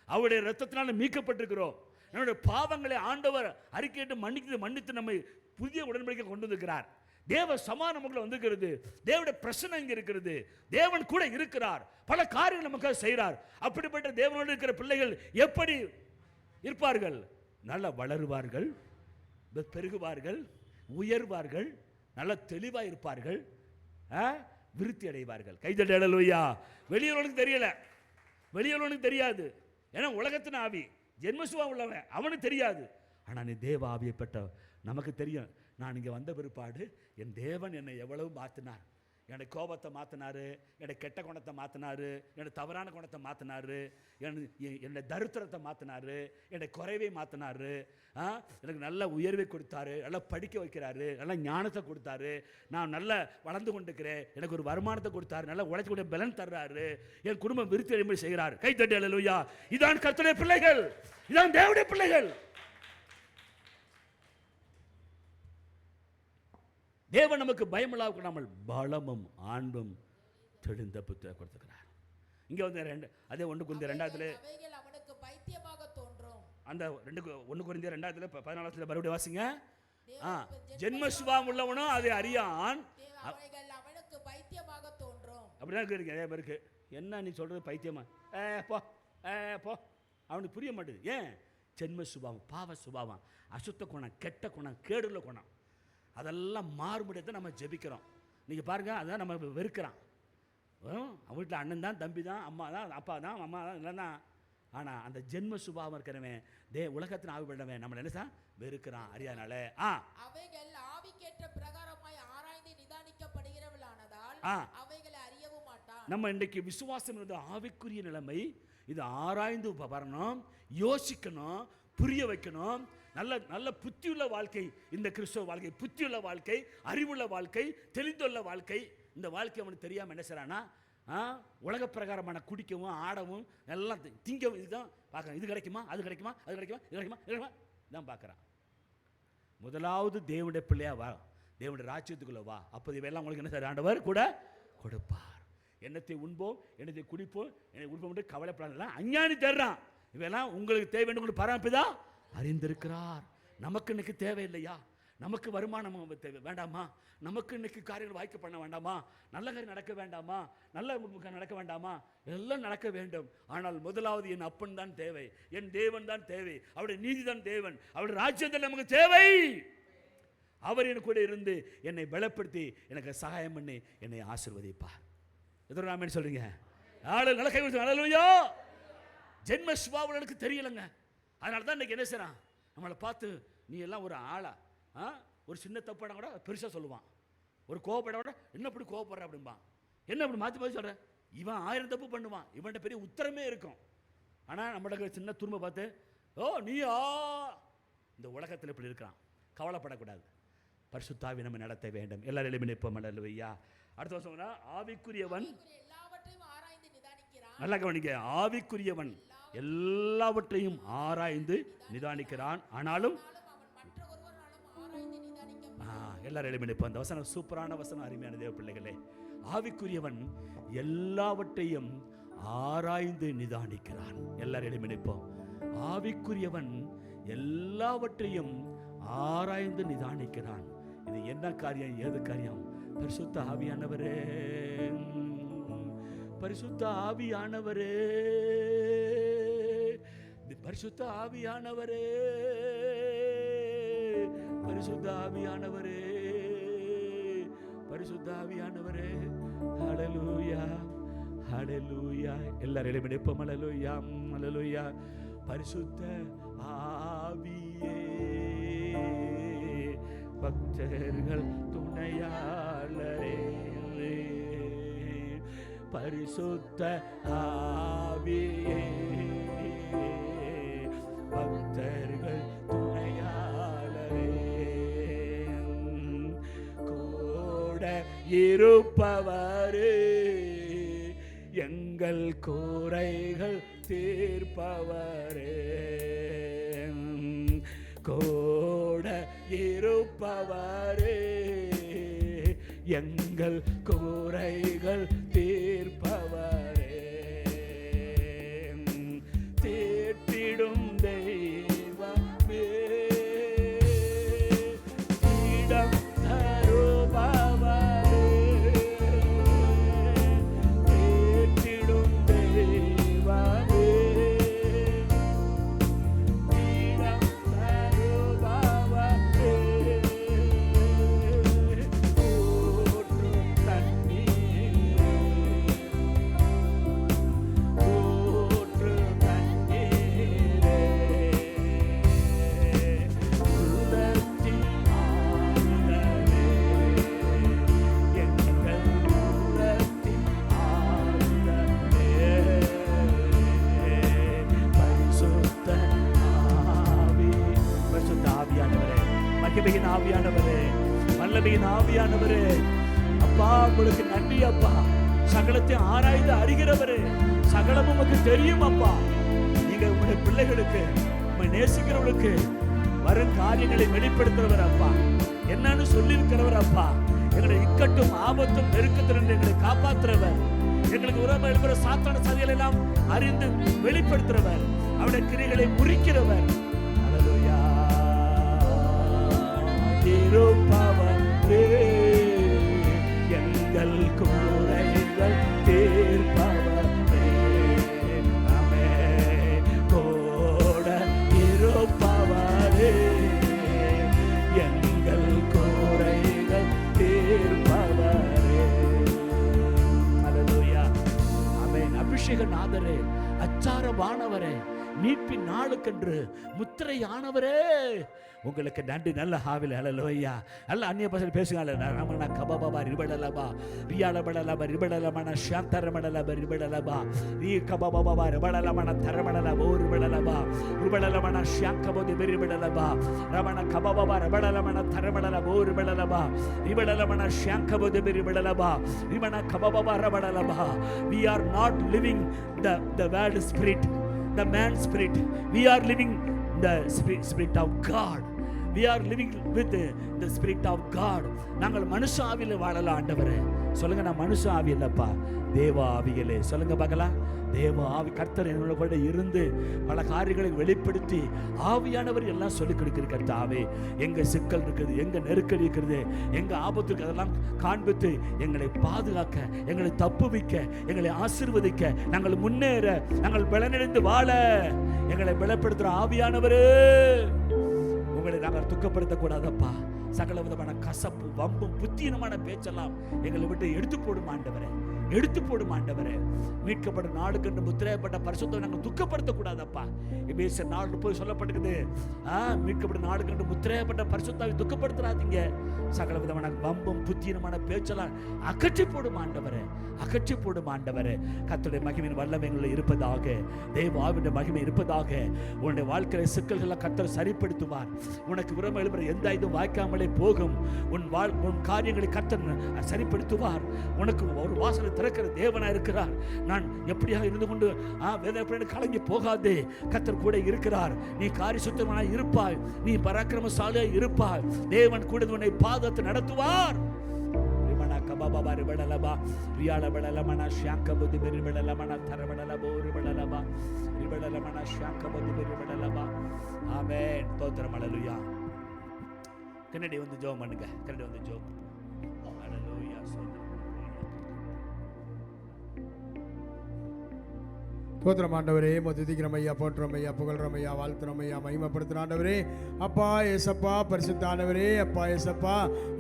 Speaker 1: அவருடைய இரத்தத்தினால மீட்கப்பட்டிருக்கிறோம். நம்முடைய பாவங்களை ஆண்டவர் அறிக்கையிட்டு மன்னித்து நம்மை புதிய உடன்படிக்கை கொண்டு வந்திருக்கிறார். தேவ சமாதானம் நமக்குள்ள வந்திருக்கிறது. தேவனுடைய பிரசன்னம் இங்கே இருக்கிறது. தேவன் கூட இருக்கிறார், பல காரியங்கள் நமக்காக செய்கிறார். அப்படிப்பட்ட தேவனோடு இருக்கிற பிள்ளைகள் எப்படி இருப்பார்கள்? நல்லா வளருவார்கள், பெருகுவார்கள், உயர்வார்கள், நல்ல தெளிவாக இருப்பார்கள், விருத்தி அடைவார்கள். கைதட்டி அல்லேலூயா. வெளியுறவுக்கு தெரியல, வெளியுறவுக்கு தெரியாது. ஏன்னா உலகத்தின் ஆவி ஜென்மசுவா உள்ளவன், அவனுக்கு தெரியாது. ஆனால் நீ தேவ ஆவியை பெற்ற நமக்கு தெரியும். நான் இங்கே வந்த பிற்பாடு என் தேவன் என்னை எவ்வளவு மாற்றினார். என்னுடைய கோபத்தை மாற்றினாரு, என்னுடைய கெட்ட குணத்தை மாற்றினாரு, என்னுடைய தவறான குணத்தை மாற்றினாரு, என்னுடைய தரித்திரத்தை மாற்றினாரு, என்னுடைய குறைவை மாற்றினாரு, எனக்கு நல்ல உயர்வை கொடுத்தாரு, நல்லா படிக்க வைக்கிறாரு, நல்ல ஞானத்தை கொடுத்தாரு, நான் நல்லா வளர்ந்து கொண்டிருக்கிறேன், எனக்கு ஒரு வருமானத்தை கொடுத்தாரு, நல்லா உழைக்கக்கூடிய பலன் தர்றாரு, என் குடும்பம் விருத்தி அடைமுறை செய்கிறார். கைத்தட்டி அல்லேலூயா. இதான் கர்த்தருடைய பிள்ளைகள், இதான் தேவனுடைய பிள்ளைகள். தேவன் நமக்கு பயமில்லாம கொள்ளாமல் பலமும் அன்பும் தெளிந்த புத்திர கொடுத்துக்கிறார். இங்கே வந்து அதே 1 கொரிந்தியர் 2
Speaker 4: அவனுக்கு பைத்தியமாக தோன்றும்.
Speaker 1: அந்த 1 கொரிந்தியர் 2 14 மறுபடியும் வாசிங்க. ஜென்ம சுபாவம் உள்ளவனும் அதை அறியான்,
Speaker 4: அவனுக்கு பைத்தியமாக தோன்றும்.
Speaker 1: அப்படிதான் இருக்கு. அதே பேருக்கு என்ன நீ சொல்றது பைத்தியமா, போ போ, அவனுக்கு புரிய மாட்டேது. ஏன்? ஜென்ம சுபாவம், பாவ சுபாவம், அசுத்த குணம், கெட்ட குணம், கேடுள்ள குணம், அதெல்லாம் மாறுபடியத்தை நம்ம ஜெபிக்கிறோம். நீங்கள் பாருங்கள், அதான் நம்ம வெறுக்கிறான். அவன் வீட்டில் அண்ணன் தான், தம்பி தான், அம்மா தான், அப்பா தான், அம்மா தான், இல்லைன்னா. ஆனால் அந்த ஜென்ம சுபாவம் இருக்கிறவன் உலகத்தின் ஆவிப்பட்டவன் நம்மளை என்ன வெறுக்கிறான், அறியாதனால.
Speaker 4: அவைகள் ஆவிக்கேற்ற பிரகாரமாய் ஆராய்ந்து நிதானிக்கப்படுகிறவளானதால் அவைகளை அறியவும் மாட்டான்.
Speaker 1: நம்ம இன்றைக்கு விசுவாசம் இருந்த ஆவிக்குரிய நிலைமை, இது ஆராய்ந்து வரணும், யோசிக்கணும், புரிய வைக்கணும். நல்ல நல்ல புத்தியுள்ள வாழ்க்கை இந்த கிறிஸ்தவ வாழ்க்கை, புத்தியுள்ள வாழ்க்கை, அறிவுள்ள வாழ்க்கை, தெளிந்துள்ள வாழ்க்கை. இந்த வாழ்க்கை அவனுக்கு தெரியாமல் என்ன செய்றானா, உலக பிரகாரமான குடிக்கவும் ஆடவும் எல்லாம் திங்கவும், இதுதான் பார்க்குறான். இது கிடைக்குமா, அது கிடைக்குமா, அது கிடைக்குமா, இது கிடைக்குமா, இது கிடைக்குமா, இதான் பார்க்குறான். முதலாவது தேவனுடைய பிள்ளையா வா, தேவனுடைய ராஜ்யத்துக்குள்ள வா, அப்போது இவையெல்லாம் உங்களுக்கு என்ன செய்ய ஆண்டவர் கூட கொடுப்பார். எண்ணத்தை உண்போம், எண்ணத்தை குடிப்போம், என்னை உண்போம் என்று கவலைப்படாதெல்லாம் அஞ்ஞானி தர்றான். இவையெல்லாம் உங்களுக்கு தேவை என்று உங்களுக்கு பராமரிப்பதான் அறிந்திருக்கிறார். நமக்கு இன்னைக்கு தேவையில்லையா? நமக்கு வருமானம் தேவை வேண்டாமா? நமக்கு இன்னைக்கு காரியங்கள் வாய்க்க பண்ண வேண்டாமா? நல்ல காரியம் நடக்க வேண்டாமா? நல்ல நடக்க வேண்டாமா? எல்லாம் நடக்க வேண்டும். ஆனால் முதலாவது என் அப்பன் தான் தேவை, என் தேவன் தான் தேவை, அவருடைய நீதி தான் தேவன், அவருடைய ராஜ்யத்தில் நமக்கு தேவை. அவர் என் கூட இருந்து என்னை பலப்படுத்தி எனக்கு சகாயம் பண்ணி என்னை ஆசீர்வதிப்பார். எதிர நாம சொல்றீங்க? ஆளு நல்ல கை அல்லேலூயா. ஜென்ம சுபாவங்களுக்கு தெரியலங்க. அதனால தான் இன்றைக்கி என்ன செய்கிறான், நம்மளை பார்த்து நீ எல்லாம் ஒரு ஆளா, ஒரு சின்ன தப்பான கூட பெருசாக சொல்லுவான், ஒரு கோவப்பட கூட என்ன இப்படி கோவப்படுற அப்படிம்பான், என்ன இப்படி மாற்றி மாற்றி சொல்கிற, இவன் 1000 தப்பு பண்ணுவான், இவன்கிட்ட பெரிய உத்தரமே இருக்கும். ஆனால் நம்மளுக்கு சின்ன துரும்ப பார்த்து நீயா, இந்த உலகத்தில் இப்படி இருக்கிறான். கவலைப்படக்கூடாது, பரிசுத்த ஆவி நம்ம நடத்த வேண்டும். எல்லாரும் எழுப்பி நிற்போம். அல்லேலூயா. அடுத்த வருஷம் ஆவிக்குரியவன், நல்லா கவனிக்க, ஆவிக்குரியவன் எல்லாவற்றையும் ஆராய்ந்து நிதானிக்கிறான், ஆனாலும் எல்லாரும் எழுப்பி நிற்போம். அந்த வசனம் சூப்பரான வசனம், அருமையான தேவ பிள்ளைகளே. ஆவிக்குரியவன் எல்லாவற்றையும் ஆராய்ந்து நிதானிக்கிறான். எல்லாரும் எழுப்பி நிற்போம். ஆவிக்குரியவன் எல்லாவற்றையும் ஆராய்ந்து நிதானிக்கிறான். இது என்ன காரியம், ஏது காரியம்? பரிசுத்த ஆவியானவரே, பரிசுத்த ஆவியானவரே, பரிசுத்த ஆவியானவரே, பரிசுத்த ஆவியானவரே, பரிசுத்த ஆவியானவரே. ஹல்லேலூயா, ஹல்லேலூயா. எல்லாரும் எழுப்போம். ஹல்லேலூயா, ஹல்லேலூயா. பரிசுத்த ஆவியே, பக்தர்கள் துணையாளரே, பரிசுத்த ஆவியே, பக்தர்கள் துணையாளரே, கூட இருப்பவரே, எங்கள் குறைகள் தீர்ப்பவரே, கூட இருப்பவரே, எங்கள் குறைகள் தீர்ப்பவரே, தீர்த்திடும் தெய்வமே, இடம் தருபவரே, தீர்த்திடும் தெய்வமே, இடம் தருபவரே, ஊற்று தண்ணீரே, ஊற்று தண்ணீரே, உள்ளத்தின் ஆறுதலே, எங்கள் உள்ளத்தின் ஆறுதலே, பரிசுத்த ஆவி, பரிசுத்த ஆவியானவரே, மகிமையின் ஆவியானவரே, வல்லமையின் ஆவியானவரே, அப்பா உங்களுக்கு நன்றி அப்பா. சகலத்தை ஆராய்ந்து அறிகிறவரே, சகலம் உமக்கு தெரியும் அப்பா. நீங்க உங்களுடைய பிள்ளைகளுக்கு, உங்களை நேசிக்கிறவர்களுக்கு வரும் காரியங்களை வெளிப்படுத்துறவர் அப்பா. என்னன்னு சொல்லியிருக்கிறவர் அப்பா. எங்களை இக்கட்டும் ஆபத்தும் நெருக்கத்திலிருந்து எங்களை காப்பாற்றுறவர், எங்களுக்கு உறவு எழுப்புற சாத்தான சதிகளை எல்லாம் அறிந்து வெளிப்படுத்துறவர், அவருடைய கிரிகளை முறிக்கிறவர். ஹல்லேலூயா. இருப்பவரே, எங்கள் குறைகள் தீர்ப்பவரே, ஆமென். கூட இருப்பவரே, எங்கள் குறைகள் தீர்ப்பவரே. ஹல்லேலூயா, ஆமென். அபிஷேகநாதரே, அச்சாரமானவரே, மீட்பின் நாளுக்கென்று முத்திரையானவரே, உங்களுக்கு நன்றி. நல்ல ஹாவில். ஹல்லேலூயா. நல்ல அந்நிய பாஷையில் பேசுங்க. ரமண கபபபா ரிபடலபா ரியாலபடலபா ரிபடலமன ஷாந்தரமடலபா ரிபடலபா ரி கபபபா ரிபடலமன தரமடலபா ரிபடலபா ரிபடலமன ஷாங்கபோதி ரிபடலபா Ramana கபபபா ரிபடலமன தரமடலபா ரிபடலபா ரிபடலமன ஷாங்கபோதி ரிபடலபா ரிமண கபபபா ரிபடலபா. We are not living the world spirit, the man spirit. We are living the spirit of God. We are living with the spirit of God. நாங்கள் மனுஷ ஆவியில வாழலாம் ஆண்டவரே. சொல்லுங்க, நான் மனுஷ ஆவி இல்லப்பா, தேவ ஆவியிலே. சொல்லுங்க பார்க்கலாம். தேவ ஆவி கர்த்தர் என்னோட கூட இருந்து பல காரியங்களை வெளிப்படுத்தி ஆவியானவர் எல்லாம் சொல்லிக் கொடுக்கிற கர்த்தாவே. எங்க சிக்கல் இருக்குது, எங்க நெருக்கடி இருக்கிறது, எங்க ஆபத்து இருக்குது, அதெல்லாம் காண்பித்து எங்களை பாதுகாக்க, எங்களை தப்புவிக்க, எங்களை ஆசீர்வதிக்க, நாங்கள் முன்னேற, நாங்கள் பலனடைந்து வாழ எங்களை பலப்படுத்துற ஆவியானவரே, உங்களை நாங்கள் துக்கப்படுத்தக்கூடாதப்பா. சகல விதமான கசப்பு, வம்பும், புத்தீனமான பேச்செல்லாம் எங்களை விட்டு எடுத்து போடும் ஆண்டவரே, எடுத்து போடும் ஆண்டவரே. மீட்கப்பட்ட நாளுக்கு முத்திரையப்பட்ட பரிசுத்தம் நாங்கள் துக்கப்படுத்தக்கூடாதப்பா. எபேசியர் 4 போய் சொல்லப்பட்டிருக்குது, மீட்கப்பட்ட நாளுக்கு முத்திரையப்பட்ட பரிசுத்தாவை துக்கப்படுத்துறாதீங்க. சகல விதமான வம்பும் புத்தீனமான பேச்செல்லாம் அகற்றி போடும் ஆண்டவரே, அகற்றி போடும் ஆண்டவரே. கர்த்தருடைய மகிமையின் வல்லமைகளில் இருப்பதாக, தேவ ஆவியுடைய மகிமை இருப்பதாக. உன்னுடைய வாழ்க்கையில சிக்கல்களை கர்த்தர் சரிப்படுத்துவார். உனக்கு விரும்ப எழுப்புற எந்த இதுவும் வாய்க்காமலே போகும். உன் காரியங்களை கர்த்தர் சரிப்படுத்துவார். உனக்கு ஒரு வாசலை திறக்கிற தேவனா இருக்கிறார். நான் எப்படியாக இருந்து கொண்டு வேதனை கலங்கி போகாதே, கர்த்தர் கூட இருக்கிறார். நீ காரிய சுத்தமாய் இருப்பாய், நீ பராக்கிரமசாலியாய் இருப்பாய். தேவன் கூட உன்னை பாதத்தை நடத்துவார். கபபபா ரிபடலபா ரியாலபடலமன ஷாங்கபுதி ரிபடலமன தரபடலபோ ரிபடலபா ரிபடலமன ஷாங்கபுதி ரிபடலபா. ஆமென். ஸ்தோத்திரம். ஹல்லேலூயா. கன்னடி வந்து ஜெபம் பண்ணுங்க. கன்னடி வந்து ஜெபம். ஹல்லேலூயா. ஸ்தோத்திரம்.
Speaker 5: தோத்திரம் ஆண்டவரே, துதிக்கிறோம் ஐயா, போற்றுறோம் ஐயா, புகழ்றோம் ஐயா, வாழ்த்துறோம் ஐயா, மகிமைப்படுத்துகிற ஆண்டவரே. அப்பா ஏசப்பா, பரிசுத்த ஆண்டவரே, அப்பா ஏசப்பா,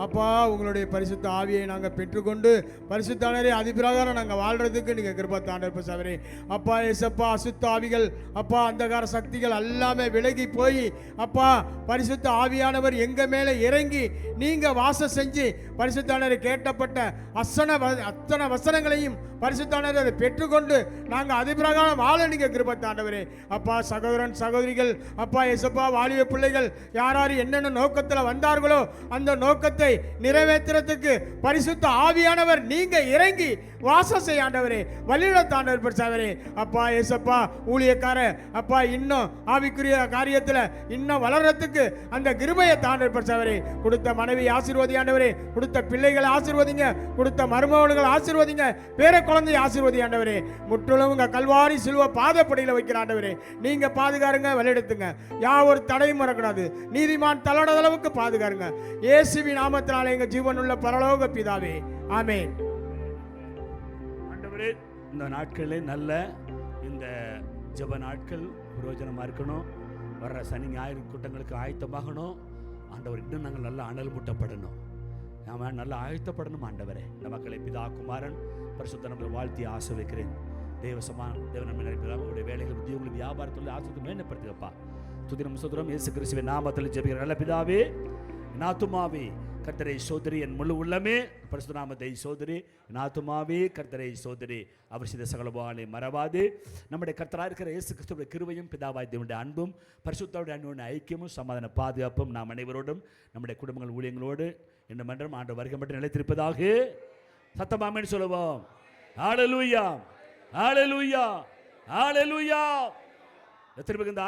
Speaker 5: அப்பா உங்களுடைய பரிசுத்த ஆவியை நாங்கள் பெற்றுக்கொண்டு பரிசுத்தானவரே அதிபிரகாரம் நாங்கள் வாழ்றதுக்கு நீங்கள் கிருபை தாண்டவர் சாவரே. அப்பா ஏசப்பா, அசுத்த ஆவிகள், அப்பா அந்தகார சக்திகள் எல்லாமே விலகி போய் அப்பா பரிசுத்த ஆவியானவர் எங்க மேலே இறங்கி நீங்க வாசம் செஞ்சு பரிசுத்தானவரை கேட்டப்பட்ட அத்தனை வசனங்களையும் பரிசுத்தானவரை அதை பெற்றுக்கொண்டு நாங்கள் அதிபிரகாரம் வாழ நீங்க கிருபை தாண்டவரே. அப்பா சகோதரன் சகோதரிகள், அப்பா ஏசப்பா வாலிப பிள்ளைகள் யார் என்னென்ன நோக்கத்தில் வந்தார்களோ அந்த நோக்கத்தை நிறைவேற்றுறதுக்கு பரிசுத்த ஆவியானவர் நீங்க இறங்கி வாசம் செய்ய ஆண்டவரே, வழியிட தாண்டவர் பரிசாவரே. அப்பா ஏசப்பா ஊழியக்கார அப்பா இன்னும் ஆவிக்குரிய காரியத்தில் இன்னும் வளர்றதுக்கு அந்த கிருபையை தாண்டவர் பரிசாவரே. கொடுத்த மனைவி ஆசீர்வதி ஆண்டவரே, கொடுத்த பிள்ளைகளை ஆசீர்வதிங்க, கொடுத்த மருமகள்கள் ஆசீர்வதிங்க, பேர குழந்தையை ஆசீர்வதி ஆண்டவரே. முற்றிலும் உங்க கல்வாரி சிலுவை பாதப்படியில் வைக்கிற ஆண்டவரே, நீங்க பாதுகாருங்க, வழியெடுத்துங்க, ஒரு தடையும் வரக்கூடாது, நீதிமான் தளட அளவுக்கு பாதுகாருங்க. இயேசுவின் நாமத்தினாலே எங்க ஜீவனுள்ள பரலோக பிதாவே, ஆமென்.
Speaker 1: ஆண்டவரே, இந்த நாட்களே நல்ல இந்த ஜெப நாட்கள் பிரயோஜனமா இருக்கணும். வர்ற சனி ஞாயிறு கூட்டங்களுக்கு ஆயத்தமாகணும் ஆண்டவர். இன்னும் நாங்கள் நல்லா அனல் மூட்டப்படணும், நாம நல்லா ஆயத்தப்படணும் ஆண்டவரே. இந்த மக்களை பிதா குமாரன் பரிசுத்த நாமத்தில் வாழ்த்தி ஆசீர்வதிக்கிறேன். தேவன் நம்மை நினைப்பதாக உங்களுடைய வேலைகள், உத்தியோகங்கள், வியாபாரத்தில் ஆசீர்வாதத்தை மேன்மைப்படுத்துங்கப்பா. துதிரம் சுதரம் இயேசு கிறிஸ்துவின் நாமத்தில் ஜெபிக்கிற நல்ல பிதாவே, என் ஆத்துமாவே கர்த்தரை சோதரி, என் முழு உள்ளமே பரிசுத்த நாமத்தை சோதரி, என் ஆத்துமாவே கர்த்தரை சோதரி, அவர் செய்த சகல உபகாரங்களை மறவாது. நம்முடைய கர்த்தராக இருக்கிற இயேசு கிறிஸ்துவின் கிருபையும் பிதாவாய் தேவனுடைய அன்பும் பரிசுத்தருடைய அன்புடைய ஐக்கியமும் சமாதான பாதுகாப்பும் நாம் அனைவரோடும் நம்முடைய குடும்பங்கள் ஊழியங்களோடு இன்னும் மன்றம் ஆண்டு வருகை மட்டும் நிலைத்திருப்பதாக. சத்தமாமேன்னு சொல்லுவோம். ஹல்லேலூயா, ஹல்லேலூயா, ஹல்லேலூயா. எத்தனை பேர் இந்த